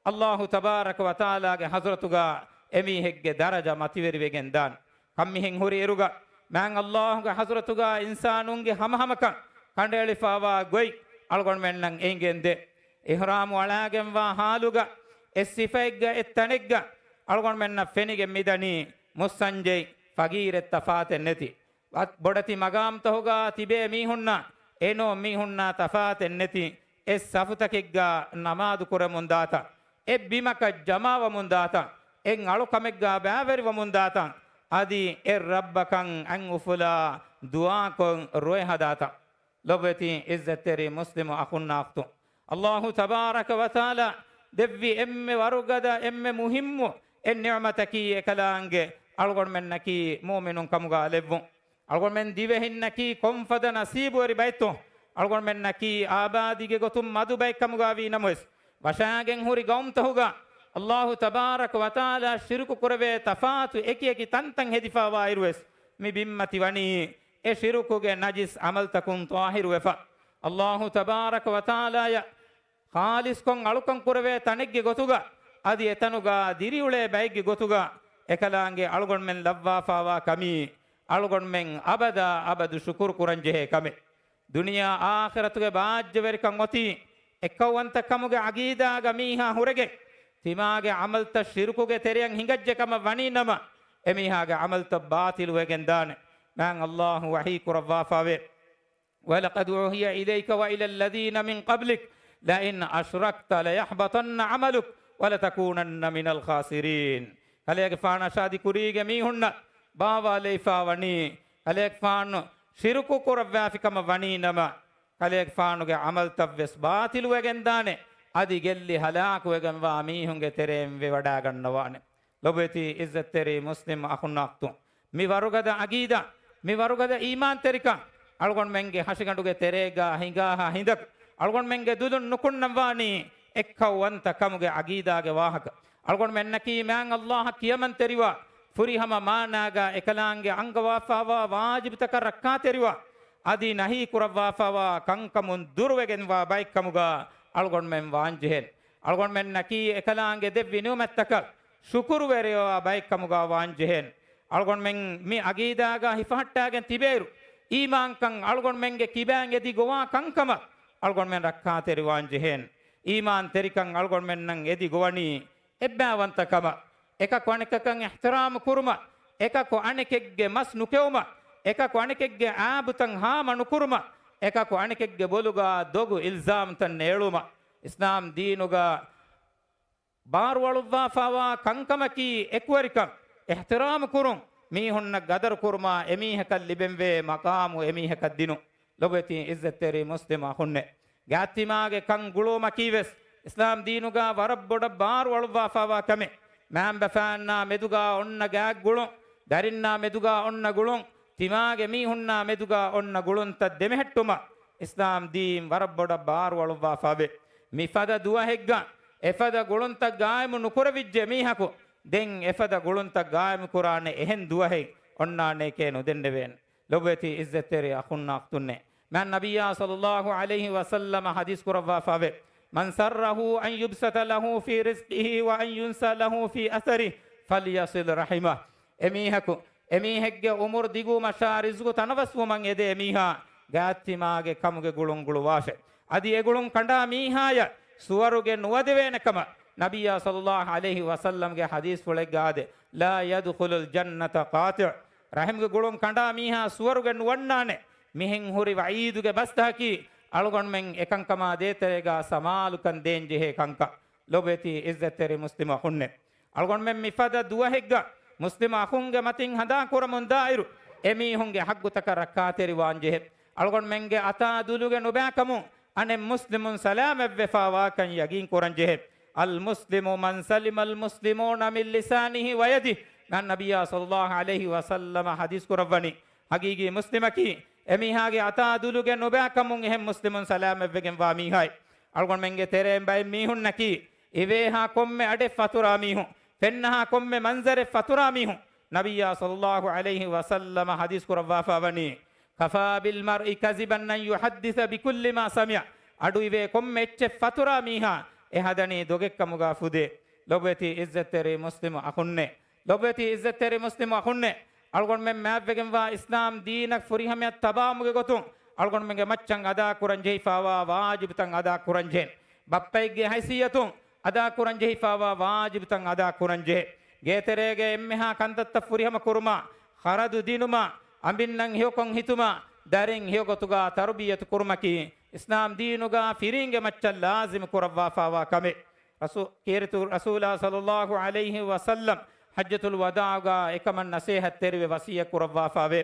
C: ಅಲ್ಲಾಹು ತಬಾರಕ ವ ತಾಲಾಗೆ ಹಜರತುಗ ಎಮಿ ಹೆಗ್ಗೆ ದರಜ ಮತಿವೆರಿವೆಗೆನ್ ದಾನ್ ಕಮ್ಮಿ ಹೆಂಗ್ ಹುರಿ ಎರುಗ ಮ್ಯಾಂಗ್ ಅಲ್ಲಾಹುಗ ಹಜರತುಗ ಇನ್ಸಾನುಂಗೆ ಹಮಹಮಕ ಕಂಡೇಳಿಫಾವಾ ಗೊಯ್ ಅಳ್ಗೊಂಡ್ ಮೆನ್ನಂ ಎಂಗೆಂದೆ ಇಹ್ರಾಮು ಅಳಾಗೆಂವಾ ಹಾಲುಗ ಎಸ್ಸಿಫೆಗ್ಗ ಎತ್ತನೆಗ್ಗ ಅಳ್ಗೊಂಡ್ ಮೆನ್ನ ಫೆನಿಗೆ ಮಿದನಿ ಮುಸ್ಸಂಜೆ ಫಗೀರೆ ತಫಾತೆ ನೆತಿ ಬೊಡತಿ ಮಗಾಮ್ ತಹುಗ ತಿಬೆ ಮೀಹುನ್ನ ಏನೋ ಮೀಹುನ್ನ ತಫಾತೆ ನೆತಿ ಎಸ್ ಸಫುತಕಿಗ್ಗ ನಮಾದು ಕುರ ಮುಂದಾತ ಎ ಬಿಮಕ ಜಮಾವ ಮುಂದಾತ ಎಂ ಅಳು ಕಮೆಗ್ಗ ಬ್ಯಾವೆರಿವ ಮುಂದಾತ ಅದಿ ಎ ರಬ್ಬಕಂ ಅಂ ಉಫುಲಾ ದುಆಕೊಂ ರೋಯ್ ಹದಾತ ಲೊಬತಿ ಇಜ್ಜತೆರಿ ಮುಸ್ಲಿಮ ಅಖುನ್ನಾಕ್ತು ಅಲ್ಲಾಹು ತಬಾರಕ ವ ತಾಲಾ ದೆವ್ವಿ ಎಮ್ಮೆ ವರುಗದ ಎಮ್ಮೆ ಮುಹಿಮ್ಮು en ni'mataki ekalaange algon men naki mu'minun kamuga levvu algon men divehin naki konfada nasibu eri baitu algon men naki abadige gotum madu bay kamuga vi namus washagen huri gaum tahuga allah tabarak wa taala shirku kurave tafatu eki tantan hedifa wa irwes mi bimmati wani e shirkuge najis amal takun tahiru wefa allah tabarak wa taala ya khalis kon alukan kurave tanegge gotuga ಅದಿ ಎತನುಗ ದಿರಿಯುಳೆ ಬೈಗ್ಗೆ ಗೊತ್ತುಗ ಎಕಲಾಂಗೆ ಅಳುಗೊಂಡ್ ಮೆನ್ ಲವ್ವಾಫಾವಾ ಕಮಿ ಅಳುಗೊಂಡ್ ಮೆನ್ ಅಬದ ಅಬದು ಶುಕುರ್ ಕುರಂಜೆ ಕಮೆ ದುನಿಯಾ ಆಖಿರತುಗೆ ಬಾಜ್ಯವೆರಿಕಂ ಒತಿ ಎಕ್ಕವಂತ ಕಮುಗೆ ಅಗೀದಾಗ ಮೀಹಾ ಹುರಗೆ ತಿಮಾಗೆ ಅಮಲ್ತ ಶಿರುಕುಗೆ ತೆರೆಯಂ ಹಿಂಗಜ್ಜೆ ಕಮ ವನಿ ನಮ ಎಮೀಹಾಗೆ ಅಮಲ್ತ ಬಾತಿಲು ವೆಗೆಂದಾನೆ ಮ್ಯಾಂ ಅಲ್ಲಾಹು ವಹೀ ಕುರವ್ವಾಫಾವೆ ವಲಕದ್ ಉಹಿಯ ಇಲೈಕ ವ ಇಲಲ್ ಲದೀನ ಮಿನ್ ಕಬ್ಲಿಕ್ ಲಇನ್ ಅಶ್ರಕ್ತ ಲಯಹ್ಬತನ್ನ ಅಮಲುಕ್ ವಲತಕೂನನ್ನ ಮಿನಲ್ ಖಾಸಿರೀನ್ ಕಲೆಗೆ ಫಾನ ಶಾದಿ ಕುರಿಗೆ ಮೀಹುನ್ನ ಬಾವಾ ಲೈಫಾ ವನಿ ಕಲೆಗೆ ಫಾನು ಶಿರುಕು ಕುರವ್ಯಾಫಿಕಮ ವನಿ ನಮ ಕಲೆಗೆ ಫಾನುಗೆ ಅಮಲ್ ತವ್ವೆಸ್ ಬಾತಿಲುವೆಗೆಂದಾನೆ ಅದಿ ಗೆಲ್ಲಿ ಹಲಾಕುವೆಗೆಂವಾ ಮೀಹುಂಗೆ ತೆರೆಂವೆ ವಡಾಗಣ್ಣವಾನೆ ಲೊಬೆತಿ ಇಜ್ಜತ್ತೆರಿ ಮುಸ್ಲಿಮ್ ಅಹುನ್ನಾಕ್ತು ಮಿ ವರುಗದ ಅಗೀದ ಮಿ ವರುಗದ ಈಮಾನ್ ತೆರಿಕ ಅಳ್ಗೊಂಡ್ ಮೆಂಗೆ ಹಸಿಗಂಡುಗೆ ತೆರೆಗ ಹಿಂಗಾಹ ಹಿಂದಕ್ ಅಳ್ಗೊಂಡ್ ಮೆಂಗೆ ದುದುನ್ ನುಕುಣ್ಣವಾನಿ ಎಕ್ಕವಂತ ಕಮುಗೆ ಅಗೀದಾಗೆ ವಾಹಕ ಅಳ್ಗೊಂಡ್ ಮೆನ್ನಕಿ ಮ್ಯಾಂಗ್ ಅಲ್ಲಾಹ ಕಿಯಮನ್ ತೆರಿವ ಫುರಿಹಮ ಮಾನಾಗ ಎಕಲಾಂಗೆ ಅಂಗವಾಫಾವ ವಾಜಿಬ್ತಕ ರಕ್ಕಾ ತೆರಿವ ಅದಿ ನಹಿ ಕುರವಾಫಾವ ಕಂಕಮುನ್ ದುರ್ವೆಗೆನ್ವಾ ಬೈಕ್ ಕಮುಗ ಅಳ್ಗೊಂಡ್ ಮೆನ್ ವಾಂಜೆಹೆನ್ ಅಳ್ಗೊಂಡ್ ಮೆನ್ನಕಿ ಎಕಲಾಂಗೆ ದೆವ್ವಿ ನ್ಯೂಮೆತ್ತಕ ಶುಕುರು ವೆರೆಯೋ ಬೈಕ್ ಕಮುಗ ವಾಂಜೆಹೆನ್ ಅಳ್ಗೊಂಡ್ ಮೆನ್ ಮಿ ಅಗೀದಾಗ ಹಿಫಹಟ್ಟಾಗೆ ತಿಬೇರು ಈಮಾಂಕಂ ಅಳ್ಗೊಂಡ್ ಮೆಂಗೆ ಕಿಬ್ಯಾಂಗೆ ದಿ ಗೋವಾ ಕಂಕಮ ಅಳ್ಗೊಂಡ್ ಮೆನ್ ರಕ್ಕಾ ತೆರಿ ವಾಂಜೆಹೆನ್ ಈಮಾನ್ ತೆರಿಕಂ ಅಳ್ಗೊಂಡ್ ಮೆನ್ನಂ ಎದಿ ಗೋವಣಿ ಎಬ್ಬಾವಂತ ಕಮ එකක් වණකකන් ඉහ්තරාම කුරුම එකක් අණකෙක්ගේ මස් නුකෙවම එකක් වණකෙක්ගේ ආබුතන් හාම නුකුරුම එකක් වණකෙක්ගේ බොලුගා දොගු ඉල්සාම් තන් නේළුම ඉස්ලාම් දීනුගා ಬಾರ್ ವಳುವಾ ಫಾವಾ ಕಂಕಮಕಿ ಎಕ್ವರಿಕಂ ಇಹ್ತಿರಾಮ್ ಕುರುಂ ಮೀಹುನ್ನ ಗದರ್ ಕುರ್ಮಾ ಎಮೀಹಕಲ್ ಲಿಬೆಂವೆ ಮಕಾಮು ಎಮೀಹಕದ್ ದಿನು ಲೊಬೆತಿ ಇಜ್ಜತ್ ತೆರಿ ಮುಸ್ಲಿಮ ಹುನ್ನೆ ಗಾತಿಮಾಗೆ ಕಂ ಗುಳುಮ ಕೀವೆಸ್ ಇಸ್ಲಾಂ ದೀನುಗ ವರಬ್ಬೊಡ ಬಾರ್ ವಳುವಾ ಫಾವಾ ಕಮೆ ಮ್ಯಾಂ ಬಫಾನ್ನ ಮೆದುಗ ಒನ್ನ ಗ್ಯಾಗ್ ಗುಳುಂ ದರಿನ್ನ ಮೆದುಗ ಒನ್ನ ಗುಳುಂ ತಿಮಾಗೆ ಮೀಹುನ್ನ ಮೆದುಗ ಒನ್ನ ಗುಳುಂತ ದೆಮೆಹೆಟ್ಟುಮ ಇಸ್ಲಾಂ ದೀನ್ ವರಬ್ಬೊಡ ಬಾರ್ ವಳುವಾ ಫಾವೆ ಮಿಫದ ದುವ ಹೆಗ್ಗ ಎಫದ ಗುಳುಂತ ಗಾಯಮು ನುಕುರವಿಜ್ಜೆ ಮೀಹಕು ದೆಂ ಎಫದ ಗುಳುಂತ ಗಾಯಮು ಕುರಾನೆ ಎಹೆನ್ ದುವಹೆ ಒನ್ನಾನೆ ಕೇನು ದೆಂಡೆವೇನ್ ಲೊಬೆತಿ ಇಜ್ಜತ್ತೆರಿ ಅಖುನ್ನ ಅಖ್ತುನ್ನೆ ಮ್ಯಾನ್ ನಬಿಯ ಸಲ್ಲಲ್ಲಾಹು ಅಲೈಹಿ ವಸಲ್ಲಮ ಹದೀಸ್ ಕುರವ್ವಾ ಫಾವೆ ಮನ್ ಸರ್ರಹು ಅನ್ ಯುಬ್ಸತ ಲಹು ಫಿ ರಿಸ್ಕಿಹಿ ವ ಅನ್ ಯುನ್ಸ ಲಹು ಫಿ ಅಸರಿ ಫಲ್ಯಸಿಲ್ ರಹಿಮ ಎಮೀಹಕು ಎಮೀಹೆಗ್ಗೆ ಉಮುರ್ ದಿಗು ಮಶಾ ರಿಜ್ಗು ತನವಸ್ವು ಮಂ ಎದೆ ಎಮೀಹಾ ಗಾತಿಮಾಗೆ ಕಮುಗೆ ಗುಳುಂಗುಳು ವಾಶೆ ಅದಿ ಎಗುಳುಂ ಕಂಡಾ ಮೀಹಾಯ ಸುವರುಗೆ ನುವದೆವೇನಕಮ ನಬಿಯ ಸಲ್ಲಲ್ಲಾಹು ಅಲೈಹಿ ವಸಲ್ಲಂಗೆ ಹದೀಸ್ ಒಳಗಾದೆ ಲಾ ಯದ್ಖುಲುಲ್ ಜನ್ನತ ಕಾತಿ' ರಹಿಮ್ಗೆ ಗುಳುಂ ಕಂಡಾ ಮೀಹಾ ಸುವರುಗೆ ನುವಣ್ಣಾನೆ ಮಿಹಿಂ ಹುರಿ ವঈದುಗೆ ಬಸ್ತಾಕಿ ಅಳುಗೊಂಡ್ ಮೆಂ ಎಕಂಕಮ ದೇತೆರೆಗ ಸಮಾಲುಕನ್ ದೇಂಜೆ ಕಂಕ ಲೊಬೆತಿ ಇಜ್ಜತ್ತೆರಿ ಮುಸ್ಲಿಮ ಹುನ್ನೆ ಅಳುಗೊಂಡ್ ಮೆಂ ಮಿಫದ ದುವಹೆಗ್ಗ ಮುಸ್ಲಿಮ ಅಹುಂಗೆ ಮತಿಂ ಹದಾ ಕುರಮುನ್ ದಾಯಿರು ಎಮಿ ಹುಂಗೆ ಹಗ್ಗುತಕ ರಕ್ಕಾತೆರಿ ವಾಂಜೆ ಅಳುಗೊಂಡ್ ಮೆಂಗೆ ಅತಾ ದುಲುಗೆ ನುಬ್ಯಾಕಮು ಅನೆ ಮುಸ್ಲಿಮುನ್ ಸಲಾಮೆವ್ವೆಫಾವಾ ಕನ್ ಯಗೀನ್ ಕುರಂಜೆ ಅಲ್ ಮುಸ್ಲಿಮು ಮನ್ ಸಲಿಮಲ್ ಮುಸ್ಲಿಮೂನ ಮಿನ್ ಲಿಸಾನಿಹಿ ವಯದಿ ನನ್ ನಬಿಯ ಸಲ್ಲಲ್ಲಾಹು ಅಲೈಹಿ ವಸಲ್ಲಮ ಹದೀಸ್ ಕುರವ್ವನಿ ಹಗೀಗಿ ಮುಸ್ಲಿಮಕಿ ಎಮಿಹಾಗೆ ಅತಾ ದುಲುಗೆ ನುಬ್ಯಾಕಮುನ್ ಎಹೆಂ ಮುಸ್ಲಿಮುನ್ ಸಲಾಮೆವ್ವೆಗೆಂ ವಾ ಮೀಹಾಯ್ ಅಳುಗೊಂಡ್ ಮೆಂಗೆ ತೆರೆ ಎಂಬೈ ಮೀಹುನ್ನಕಿ ಇವೇಹಾ ಕೊಮ್ಮೆ ಅಡೆ ಫತುರಾ ಮೀಹು ಫೆನ್ನಹಾ ಕೊಮ್ಮೆ ಮಂಜರೆ ಫತುರಾ ಮೀಹು ನಬಿಯ ಸಲ್ಲಲ್ಲಾಹು ಅಲೈಹಿ ವಸಲ್ಲಮ ಹದೀಸ್ ಕುರವ್ವಾ ಫಾವನಿ ಕಫಾ ಬಿಲ್ ಮರ್ಇ ಕಜಿಬನ್ ಅನ್ ಯುಹದ್ದಿಸ ಬಿಕುಲ್ಲಿ ಮಾ ಸಮಿಯ ಅಡು ಇವೆ ಕೊಮ್ಮೆ ಎಚ್ಚೆ ಫತುರಾ ಮೀಹಾ ಎಹದನಿ ದೊಗೆಕ್ಕಮುಗಾ ಫುದೆ ಲೊಬೆತಿ ಇಜ್ಜತ್ತೆರಿ ಮುಸ್ಲಿಮ ಅಖುನ್ನೆ ಲೊಬೆತಿ ಇಜ್ಜತ್ತೆರಿ ಮುಸ್ಲಿಮ ಅಖುನ್ನೆ ಅಳ್ಗೊಂಡ್ ಮೆಂ ಮ್ಯಾವ್ವೆಗೆಂ ವಾ ಇಸ್ಲಾಂ ದೀನಕ್ ಫುರಿಹಮೆ ತಬಾಮುಗೆ ಗೊತ್ತು ಅಳ್ಗೊಂಡ್ ಮೆಂಗೆ ಮಚ್ಚಂಗ್ ಅದಾ ಕುರಂಜೆ ಫಾವಾ ವಾಜಿಬ್ ತಂಗ್ ಅದಾ ಕುರಂಜೆ ಬಪ್ಪೈಗೆ ಹೈಸಿಯತು ಅದಾ ಕುರಂಜೆ ಫಾವಾ ವಾಜಿಬ್ ತಂಗ್ ಅದಾ ಕುರಂಜೆ ಗೇತೆರೆಗೆ ಎಮ್ಮೆಹಾ ಕಂತತ್ತ ಫುರಿಹಮ ಕುರುಮ ಖರದು ದಿನುಮ ಅಂಬಿನ್ನಂಗ್ ಹಿಯೋಕೊಂ ಹಿತುಮ ದರಿಂಗ್ ಹಿಯೋಗೊತುಗಾ ತರ್ಬಿಯತ್ ಕುರ್ಮಕಿ ಇಸ್ಲಾಂ ದೀನುಗಾ ಫಿರಿಂಗೆ ಮಚ್ಚಲ್ ಲಾಜಿಮ್ ಕುರವ್ವಾ ಫಾವಾ ಕಮೆ ಕೇರಿತು ರಸೂಲ ಸಲ್ಲಲ್ಲಾಹು ಅಲೈಹಿ ವಸಲ್ಲಂ ಹಜ್ಜತುಲ್ ವದಾಗ ಏಕಮನ್ ನಸೀಹತ್ ತೆರಿವೆ ವಸಿಯ ಕುರವ್ವಾ ಫಾವೆ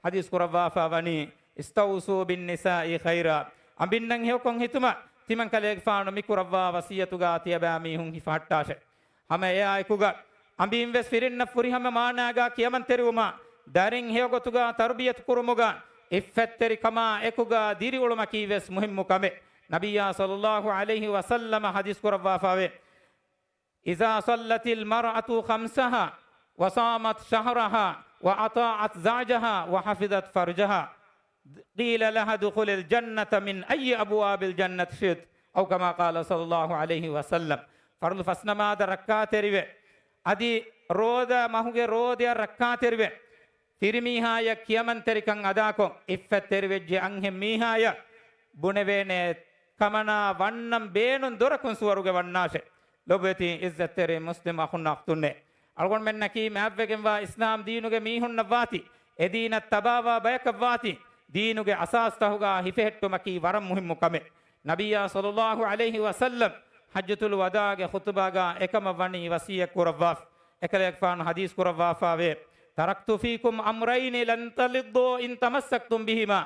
C: ಹದೀಸ್ ಕುರವ್ವಾ ಫಾವನಿ ಇಸ್ತೌಸು ಬಿನ್ ನಿಸಾಇ ಖೈರಾ ಅಂಬಿನ್ನಂಗ್ ಹಿಯೋಕೊಂ ಹಿತುಮ ತಿಮನ್ ಕಲೆಗ್ ಫಾನು ಮಿ ಕುರವ್ವಾ ವಸಿಯತುಗಾ ತಿಯಬಾಮಿ ಹುಂ ಹಿಫಾಟ್ಟಾಶೆ ಹಮ ಎ ಆಯ್ಕುಗ ಅಂಬಿಂ ವೆಸ್ ಫಿರಿನ್ನ ಫುರಿಹಮ ಮಾನಾಗ ಕಿಯಮನ್ ತೆರಿವುಮ ದರಿಂಗ್ ಹಿಯೋಗೊತುಗಾ ತರ್ಬಿಯತ್ ಕುರುಮುಗ ಇಫೆತ್ತರಿ ಕಮಾ ಎಕುಗಾ ದಿರಿ ಉಳುಮ ಕೀವೆಸ್ ಮುಹಿಮ್ಮು ಕಮೆ ನಬಿಯ ಸಲ್ಲಲ್ಲಾಹು ಅಲೈಹಿ ವಸಲ್ಲಮ ಹದೀಸ್ ಕುರವ್ವಾ ಫಾವೆ ಇಜಾ ಸಲ್ಲತಿಲ್ ಮರ್ಅತು ಖಮ್ಸಹ ವಸಾಮತ್ ಶಹರಹ ವಅತಾಅತ್ ಝಾಜಹ ವಹಫಿದತ್ ಫರ್ಜಹ قيل لها دخول الجنة من أي أبواب الجنة شئت أو كما قال صلى الله عليه وسلم فرض فسنما ركعات ريوه أدي رودا ماهوغي رودا ركعات ريوه ತಿರಿಮೀಹಾಯ ಕಿಯಮನ್ ತೆರಿಕಂ ಅದಾಕೊ ಇಫ್ಫತ್ ತೆರಿವೆಜ್ಜೆ ಅಂಹೆ ಮೀಹಾಯ ಬುಣೆವೇನೆ ಕಮನ ವಣ್ಣಂ ಬೇನುನ್ ದೊರಕುನ್ ಸುವರುಗೆ ವಣ್ಣಾಶೆ ಲೊಬೆತಿ ಇಜ್ಜತ್ ತೆರಿ ಮುಸ್ಲಿಮ್ ಅಖುನ್ನ ಅಖ್ತುನ್ನೆ ಅಳ್ಗೊಂಡ್ ಮೆನ್ನಕಿ ಮ್ಯಾವ್ವೆಗೆಂ ವಾ ಇಸ್ಲಾಂ ದೀನುಗೆ ಮೀಹುನ್ನ ವಾತಿ ಎದೀನ ತಬಾವಾ ಬಯಕ ವಾತಿ ದೀನುಗೆ ಅಸಾಸ್ ತಹುಗಾ ಹಿಫೆಹೆಟ್ಟು ಮಕಿ ವರಂ ಮುಹಿಮ್ಮು ಕಮೆ ನಬಿಯ ಸಲ್ಲಲ್ಲಾಹು ಅಲೈಹಿ ವಸಲ್ಲಂ ಹಜ್ಜತುಲ್ ವದಾಗೆ ಖುತುಬಾಗ ಎಕಮ ವಣಿ ವಸಿಯ ಕುರವ್ವಾಫ್ ಎಕಲೆಕ್ ಫಾನ್ ಹದೀಸ್ ಕುರವ್ವಾಫಾವೆ تركت فيكم أمرين لن تلضوا إن تمسكتم بهما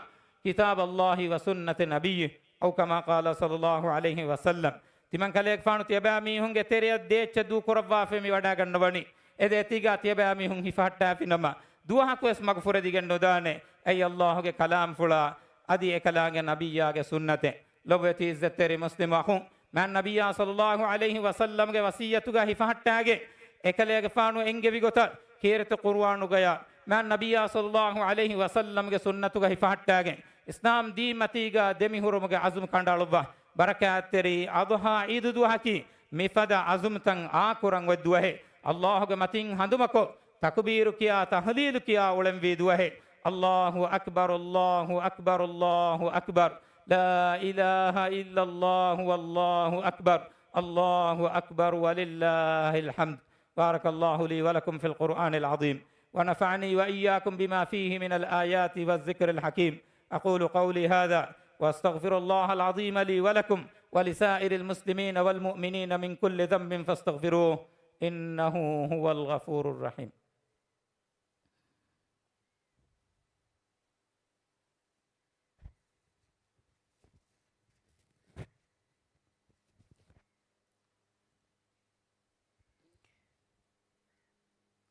C: كتاب الله وسنة نبيه أو كما قال صلى الله عليه وسلم تمن كليك فانو تيبامي هونغ تيريا ديچ دو كربا فمي ودا گنواني اده تيگا تيبامي هونغ هفاتا فينما دوها كوس مغفور ديگن ندانه اي الله کے کلام فلا ادي اكلاگ نبيا کے سنت لوتی عزت تیرے مسلم اخو میں نبی صلی اللہ علیہ وسلم کے وصیت گا ہفاتا گے اكلاگ فانو انگے وگوتا کیرت قرآن گیا میں نبی صلی اللہ علیہ وسلم کے سنت گا ہفاتا گے اسلام دی متیگا دمی حرم کے عزم کنڈالوا برکات تیری اضحى عید دوها کی مفدا عزم تن آکرن ودوه ہے اللہ کے متین ہندمکو تکبیر کیا تحلیل کیا علم ویدوه ہے اللہ اکبر اللہ اکبر اللہ اکبر لا الہ الا اللہ واللہ اکبر اللہ اکبر وللہ الحمد بارك الله لي ولكم في القرآن العظيم ونفعني وإياكم بما فيه من الآيات والذكر الحكيم أقول قولي هذا واستغفر الله العظيم لي ولكم ولسائر المسلمين والمؤمنين من كل ذنب فاستغفروه إنه هو الغفور الرحيم.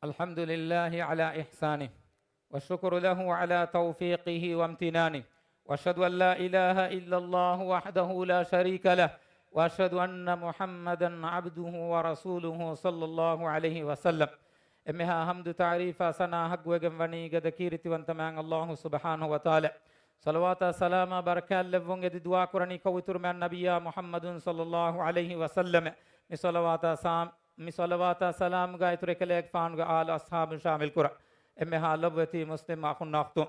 C: الحمد لله على إحسانه والشكر له على توفيقه وامتنانه وأشهد أن لا إله إلا الله وحده لا شريك له وأشهد أن محمدا عبده ورسوله صلى الله عليه وسلم. إمها حمد تعريف سنا حق وجنبني قد كيرت وانتمان الله سبحانه وتعالى صلوات سلام بركة لفون قد دعاء قراني كوتر من النبي محمد صلى الله عليه وسلم صلوات سلام غايت ركلك فان آل أصحاب شامل قرأ إمها لبوتي مسلم أخو ناختو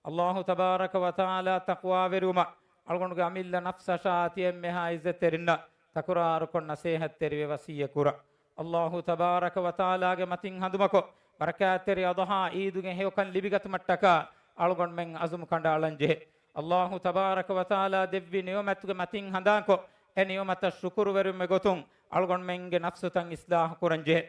C: الله تبارك وتعالى تقوى ورما ألغن غامل نفس شاتي إمها إزت ترنا تقرار كن نسيحة تري وسيء قرأ الله تبارك وتعالى متين هدمكو بركات تري أضحى إيدو هيو كان لبغت متكا ألغن من أزم كندالن جه الله تبارك وتعالى دبي نيومتو متين هدانكو نيومت الشكر ورم غتون ألغن من نفس تن إصلاح قرنجه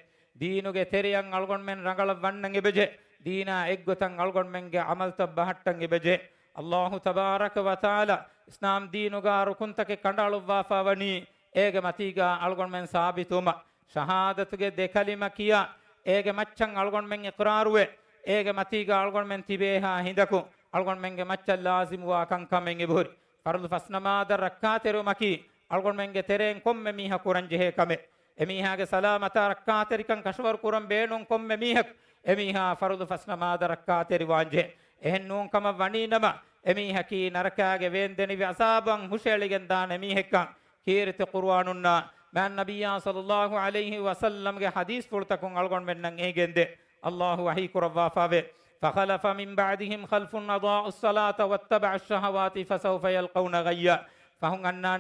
C: دينو تريان ألغن من رغل ونن بجه دينا إغتن ألغن من عمل تبهتن بجه الله تبارك وتعالى إسلام دينو ركنتك كندالو وافاوني إيغ متيغا ألغن من ثابتوما شهادتك دي كلمة كيا إيغ مچن ألغن من إقراروه إيغ متيغا ألغن من تبيها هندكو ألغن من مچن لازم واكن كمين بور فرض فسنما در ركاترو مكي ألغن من ترين كم ميها قرن جه كمه أميها سلامة ركاتركن كشور قرن بينون كم ميها أميها فرض فسنما در ركاتر وانجه إهنون كم وني نما أميها كي نركاج ويندني بعصابن هشليجن دان أميها كان كيرت قرآننا من النبي صلى الله عليه وسلم کے حدیث فرتكون ألغن من نعيجند الله وحي كروا فاوه فخلف من بعدهم خلف أضاعوا الصلاة واتبعوا الشهوات فسوف يلقون غيا فهم أننا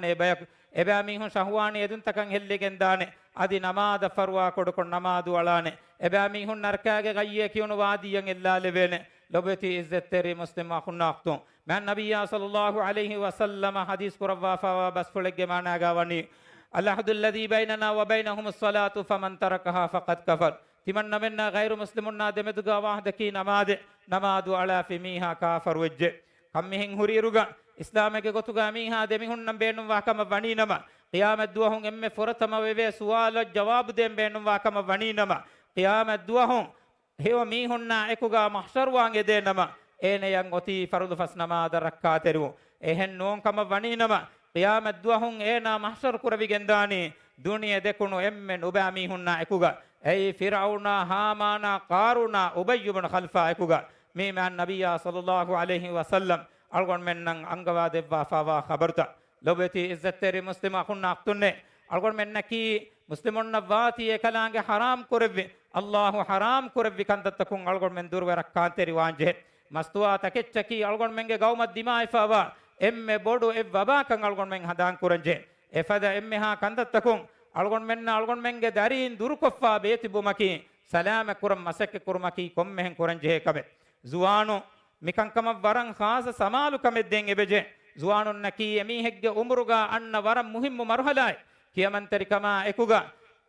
C: එබෑමිහුන් ශහුවානේ යදුන් තකන් හෙල්ලෙගෙන් දානේ අදි නමාද ෆරුවා කොඩකොන් නමාදු වලානේ එබෑමිහුන් නරකාගේ ගයියේ කියුණු වාදියෙන් එල්ලා ලෙවෙනේ ලොබති ඉස්සෙතරි මුස්ලිම් අඛුන්නාක්තු මන් නබියා සල්ලල්ලාහු අලයිහි වසල්ලම හදීස් කුරවා ෆවා බස් ෆොලෙගේ මානා ගාවනි අල්ලාහුල් ලදි බයිනනා ව බයිනහුම් ස්සලාතු ෆමන් තරකහා ෆකත් කෆර් තිමන් නමෙන්නා ගෛරු මුස්ලිමුන්නා දෙමෙදුගා වාහදකී නමාදු අලා ෆිමීහා කාෆර් වෙජ්ජ කම්මිහින් හුරිරුගා ඉස්ලාමයේ ගොතුගා මීහා දෙමිහුන් නම් බේනුම් වාකම වණීනම ඛියාමත් දුවහුන් එම්මේ ෆොරතම වෙවේ සුවාල ජවාබ් දෙම් බේනුම් වාකම වණීනම ඛියාමත් දුවහුන් හේව මීහුන්නා එකුගා මහෂර් වාංගෙ දෙනම ඒනයන් ඔති ෆරුදු ෆස් නමාද රක්කාතෙරු එහෙන් නෝන් කම වණීනම ඛියාමත් දුවහුන් ඒනා මහෂර් කුරවි ගෙන්දානි දුනිය දෙකුණු එම්මෙන් ඔබා මීහුන්නා එකුගා ඒ ෆිරෞනා හාමානා කාරුනා උබය් ඉබ්න ඛල්ෆා එකුගා මේ මන් නබියා සල්ලල්ලාහු අලයිහි වසල්ලම් ألغن من أنغوا دبوا فوا خبرتا لوبتي إزتري مسلم أخونا أختنة ألغن من نكي مسلمون نباتي كلانge حرام كربي الله حرام كربي كانت تكون ألغن من دور وركان تري وانجه مستوا تكتشكي ألغن منge قوم الدماء فوا إم بودو إب وبا كان ألغن من هدان كرنجه إفدا إمها كانت تكون ألغن منge دارين دور كفا بيت بومكي سلام كرم مسك كرمكي كم مهن كرنجه كبه زوانو මිකංකම වරන් ખાસ සමාලු කමෙද්දෙන් එබෙජේ ජුවානුන් නකී එමීහෙක්ගේ උමරුගා අන්න වරන් මුහිම්මු මරහලායි කියමන්තරිකම එකුගා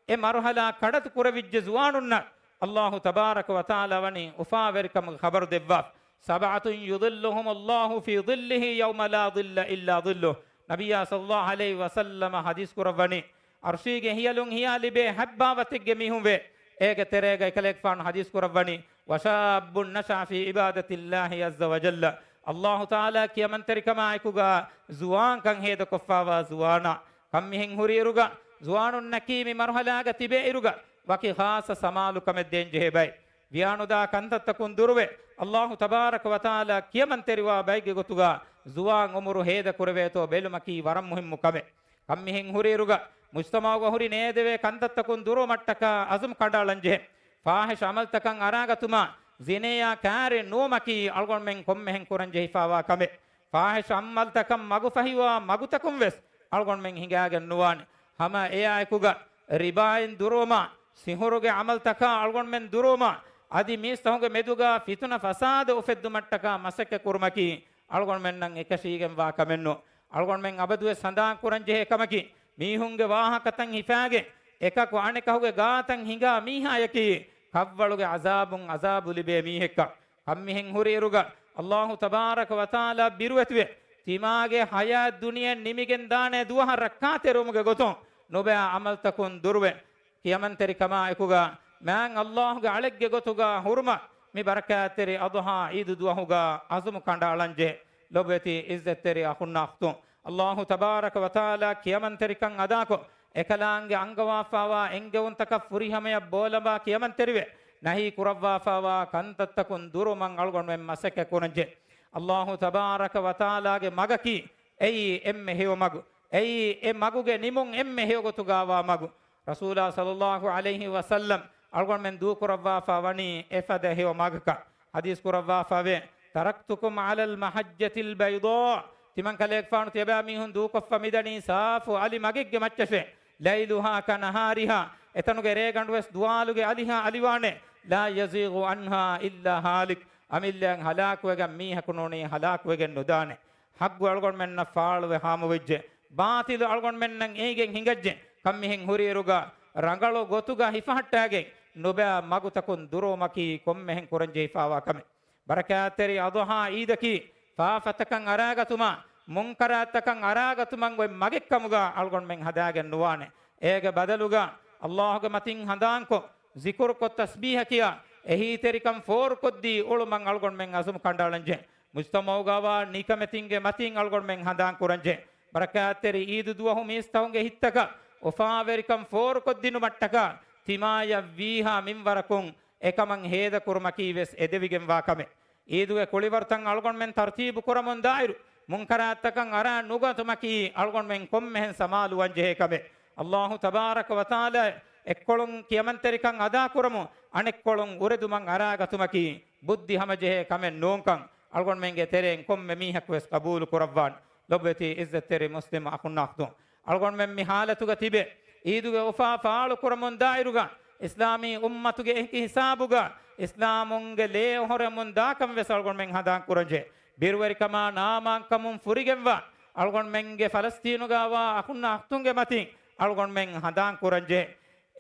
C: ඒ මරහලා කඩතු කුරවිජ්ජ ජුවානුන්න අල්ලාහ් තබාරක ව තාලා වනි උෆාවරිකම ખબર දෙවවා සබඅතුන් යුදිල්ලුහුම් අල්ලාහ් ෆී දිල්ලිහි යවම ලා දිල්ල ඉල්ලා දිල්ලු නබියා සල්ලල්ලාහු අලයිහි වසල්ලම හදීස් කුරවනි අර්ෂීගේ හියලුන් හියාලිබේ හබ්බාවතිගේ මිහුම් වේ ඒක තෙරේගේ කලෙක් ෆාන් හදීස් කුරවනි وشاب نشأ في عبادة الله عز وجل الله تعالى كي من تركما ايكوغا زوان كان هيد كفاوا زوانا كم مهن هريروغا زوان النكيم مرحلاغا تبيروغا وكي خاص سمالو كم الدين جهباي ويانو دا كانت تكون دروه الله تبارك وتعالى كي من تروا بايغي غتوغا زوان عمر هيد كرويتو بيلمكي ورم مهم كم كم مهن هريروغا مجتمعو هري نيدوي كانت تكون درو متكا ازم كඩාලංජේ فاحش عمل تكن أراغتما زينيا كاري نومكي ألغون من كم مهن كورن جهفاوا كمه فاحش عمل تكن مغو فهيوا مغو تكن وس ألغون من هنگاغن نوان هما ايا ايكوغا رباين دروما سيهوروغي عمل تكا ألغون من دروما ادي ميستهونغ مدوغا فتنة فساد وفد متكا مسك كورمكي ألغون من نن اكشيغن وا كمنو algon men abaduwe sandan kuranje ekamaki mihunge wahakatan hifage ekako anekahuge gaatan hinga miha yaki kavvaluge azabun azabulibe mihekka kammihen huriruga Allah tabaraka wa taala biruwetwe timage haya duniya nimigen dane duha rakkate rumuge goton nobe amal takun durwe kiyamanteri kama ekuga man Allah ge alegge gotuga hurma mi barakateri adha eid duhuga azum kanda alanje lobeti izzetteri akhunnakhtu Allah tabaraka wa taala kiyamanteri kan adako ekalaange angawafawa engewuntaka furihamaya bolaba kiyamanteriwe nahi kurawwafawa kantattakun duruman algon men masake kunanje Allah tabaraka wa taala ge magaki ei emme hew magu ei e maguge nimun emme hew gotugawa magu rasulullah sallallahu alaihi wasallam algon men du kurawwafawani efade hew magaka hadis kurawwafawe taraktukum ala al mahajjati al bayda timan kalek faanu teba mihun du koffa midani safu ali magigge matchase lailuha kanahariha etanuge reganduwes dualuge aliha aliwane la yazighu anha illa halik amillan halakuwega mihakunoni halakuwegen nudane haggu algon menna faaluwe hamu wejje batil algon mennan eigen hingajje kammihen huriruga rangalo gotuga hifahattage noba magutakun duromaki kommehen kuranje hifawa kame barakateri adha idaki faafatakan aragatuma munkaratakan aragatuman we magekkamuga algon men hadagen nuwane ege badaluga Allahge matin handanko zikur ko tasbih kiya ehi terikam for koddi uluman algon men asum kandalanje mustamawgawa nikametinge matin algon men handan kuranje barakateri eid duwahu mistahunge hittaka ofaverikam for koddinu mattaka timaya viha minwarakun ekaman heda kurmaki ves edevigen wakame eiduge kulivartan algon men tartibu kuramun dairu munkaratakan ara nugatumaki algon men kommehen samalu wanje kame Allah tabaraka wa taala ekkolun kiyamanterikan ada kuramu anekkolun ureduman ara gatumaki buddhi hamaje kame nonkan algon menge teren komme mihak wes qabul kurawwan lobeti izzeteri muslim akhunnakhdu algon men mi halatuga tibe eiduge ufa faalu kuramun dairuga islami ummatuge ehki hisabuga islamunge le horemun dakam wes algon men hadan kuranje birwarikama namankamun furigenwa algon menge Palestinugawa akunna aktunge matin algon men hadan kuranje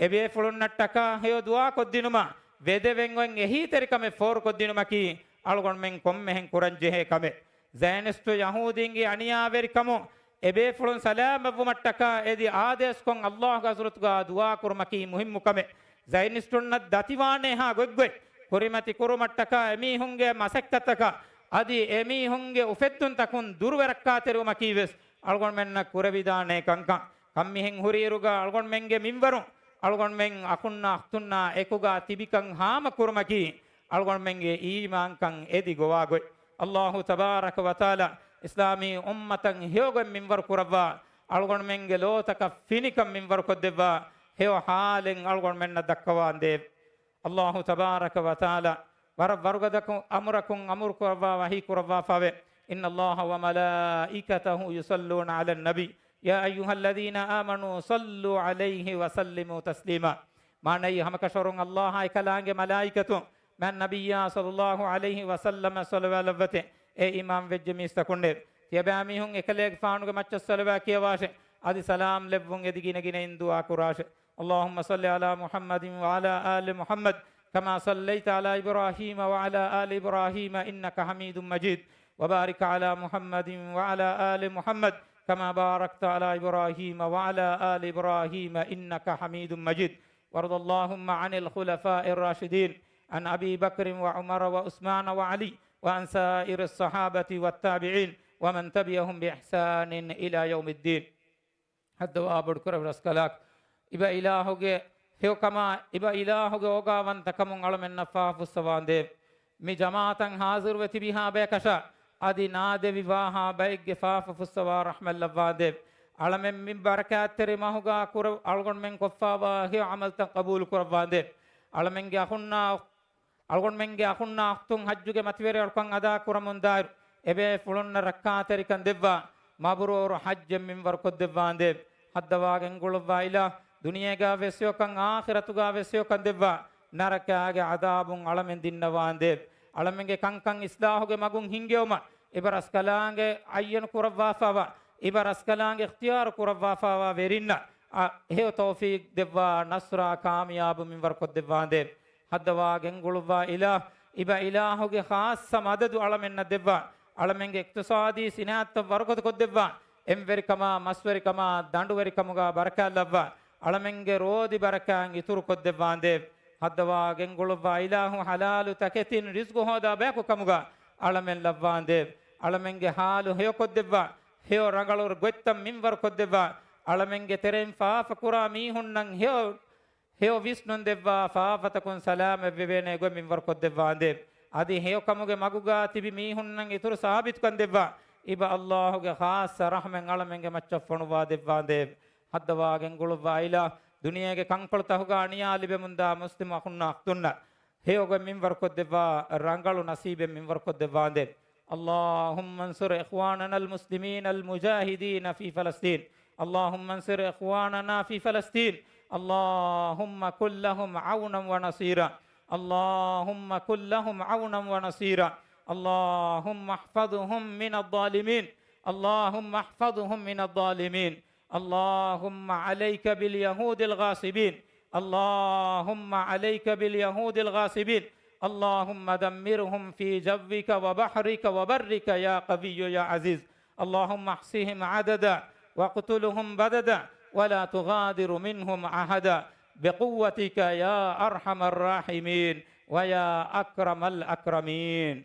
C: ebe fulunnattaka heyo dua koddinuma vedevenwen ehi terikame for koddinuma ki algon men kommehen kuranje he kame zainistu yahudinge aniya verikamo ebe fulun salamavu mattaka edi ades kon Allah gazrutga dua kurmaki muhimmu kame zainistunna datiwane ha goggwe kurimati kurumattaka emi hunge masakkataka adi emi hunge ufettun takun durwerakka teruma kiwes algon menna kurevidane kankan kammihen huriruga algon menge minwaru algon men akunna aktunna ekuga tibikan hama kurmaki algon menge iman kan edi gowagoy Allah tabaraka wa taala islami ummatan heogo minwar kurawwa algon menge lotaka finikam minwar koddeva heo halen algon menna dakkawande Allah tabaraka wa taala wargadakun amurakum amur kurwa wahi kurwa fawe inna allaha wa malaikatahu yusalluna ala nabi ya ayyuhalladhina amanu sallu alayhi wa sallimu taslima manai hamakashorun allah ay kalange malaikatu man nabiyya sallallahu alayhi wa sallam salawalawate e imam vejjemi stakunde tiyabami hun ekalek faanuge macca salawa kiyawashe adi salam levvun edigine gine indu akurashe allahumma salli ala muhammadin wa ala ali muhammad كما صليت على إبراهيم وعلى آل إبراهيم إنك حميد مجيد وبارك على محمد وعلى آل محمد كما باركت على إبراهيم وعلى آل إبراهيم إنك حميد مجيد وارض اللهم عن الخلفاء الراشدين عن أبي بكر وعمر وعثمان وعلي وعن سائر الصحابة والتابعين ومن تبعهم بإحسان إلى يوم الدين الدعاء بركر برسكلاك إبا إلهك hew kama iba ilahuge ogawan takamun alamen nafa fusawande mi jamaatan hazir weti biha bekasha adi naade vivaha baigge fafa fusawa rahmal lavade alamen min barakat tere mahuga kur algon men koffawa he amal ta qabul kurwande alamen ge akhunna algon men ge akhunna ahtun hajjuge matvere alkan ada kuramun dair ebe fulonna rakkaateri kan devva mabrur hajjem min warkod devvande haddawagen gulwa ila दुनिया वेस्यो कंग आखिरतुगा वेस्यो कंग देवा नरक आगे अदाबुं अलमें दिन्नवांदे अलमेंगे कंग कंग इस्लाहुगे मगुं हिंगेवमा इबरस कलांगे अय्यन कुरवाफावा iba raskalange ikhtiyar kurawwa fawa verinna heo tawfiq devwa nasra kamyab minwar kod devwande hadwa gengulwa ilah iba ilahuge khassa madadu alamenna devwa alamenge iktisadi sinat warkot kod devwa emverikama masverikama danduverikamuga barakallawwa alamenge rodi barakan ituru kod devwande hadwa gengulwa ilahu halalu taketin rizqu hoda beku kamuga alamen lawwande alamenge halu heo kod devwa heo rangalur gottam minwar kod devwa alamenge terem faafa kura mihunnan heo visnun devwa faafatakun salama vivene go minwar kod devwande adi heo kamuge maguga tibi mihunnan ituru sabit kan devwa iba Allahuge khas rahmen alamenge machaffonu devwande hadwa gengulwa ila duniyage kankoltahuga aniyali bemunda muslim akunna tunna heo go minwar kod devwa rangalu nasibe minwar kod devwande اللهم انصر إخواننا المسلمين المجاهدين في فلسطين اللهم انصر إخواننا في فلسطين اللهم كن لهم عونا ونصيرا اللهم كن لهم عونا ونصيرا اللهم احفظهم من الظالمين اللهم احفظهم من الظالمين اللهم عليك باليهود الغاصبين اللهم عليك باليهود الغاصبين اللهم دمرهم في جوك وبحرك وبرك يا قوي يا عزيز اللهم احصهم عددا واقتلهم بددا ولا تغادر منهم أحدا بقوتك يا أرحم الراحمين ويا أكرم الأكرمين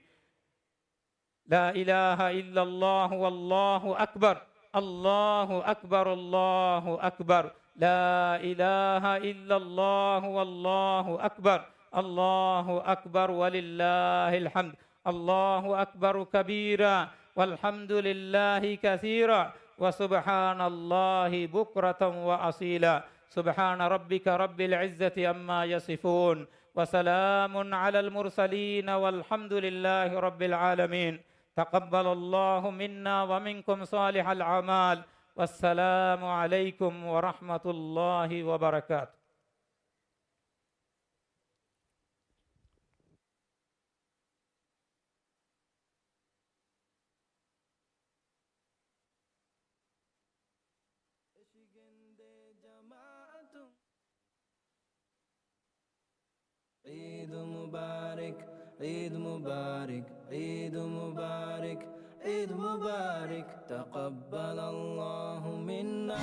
C: لا إله إلا الله والله أكبر الله أكبر الله أكبر لا إله إلا الله والله أكبر الله أكبر ولله الحمد الله أكبر كبيرا والحمد لله كثيرا وسبحان الله بكرة وأصيلا سبحان ربك رب العزة عما يصفون وسلام على المرسلين والحمد لله رب العالمين تقبل الله منا ومنكم صالح الأعمال والسلام عليكم ورحمة الله وبركاته
D: عيد مبارك عيد مبارك عيد مبارك عيد مبارك تقبل الله منا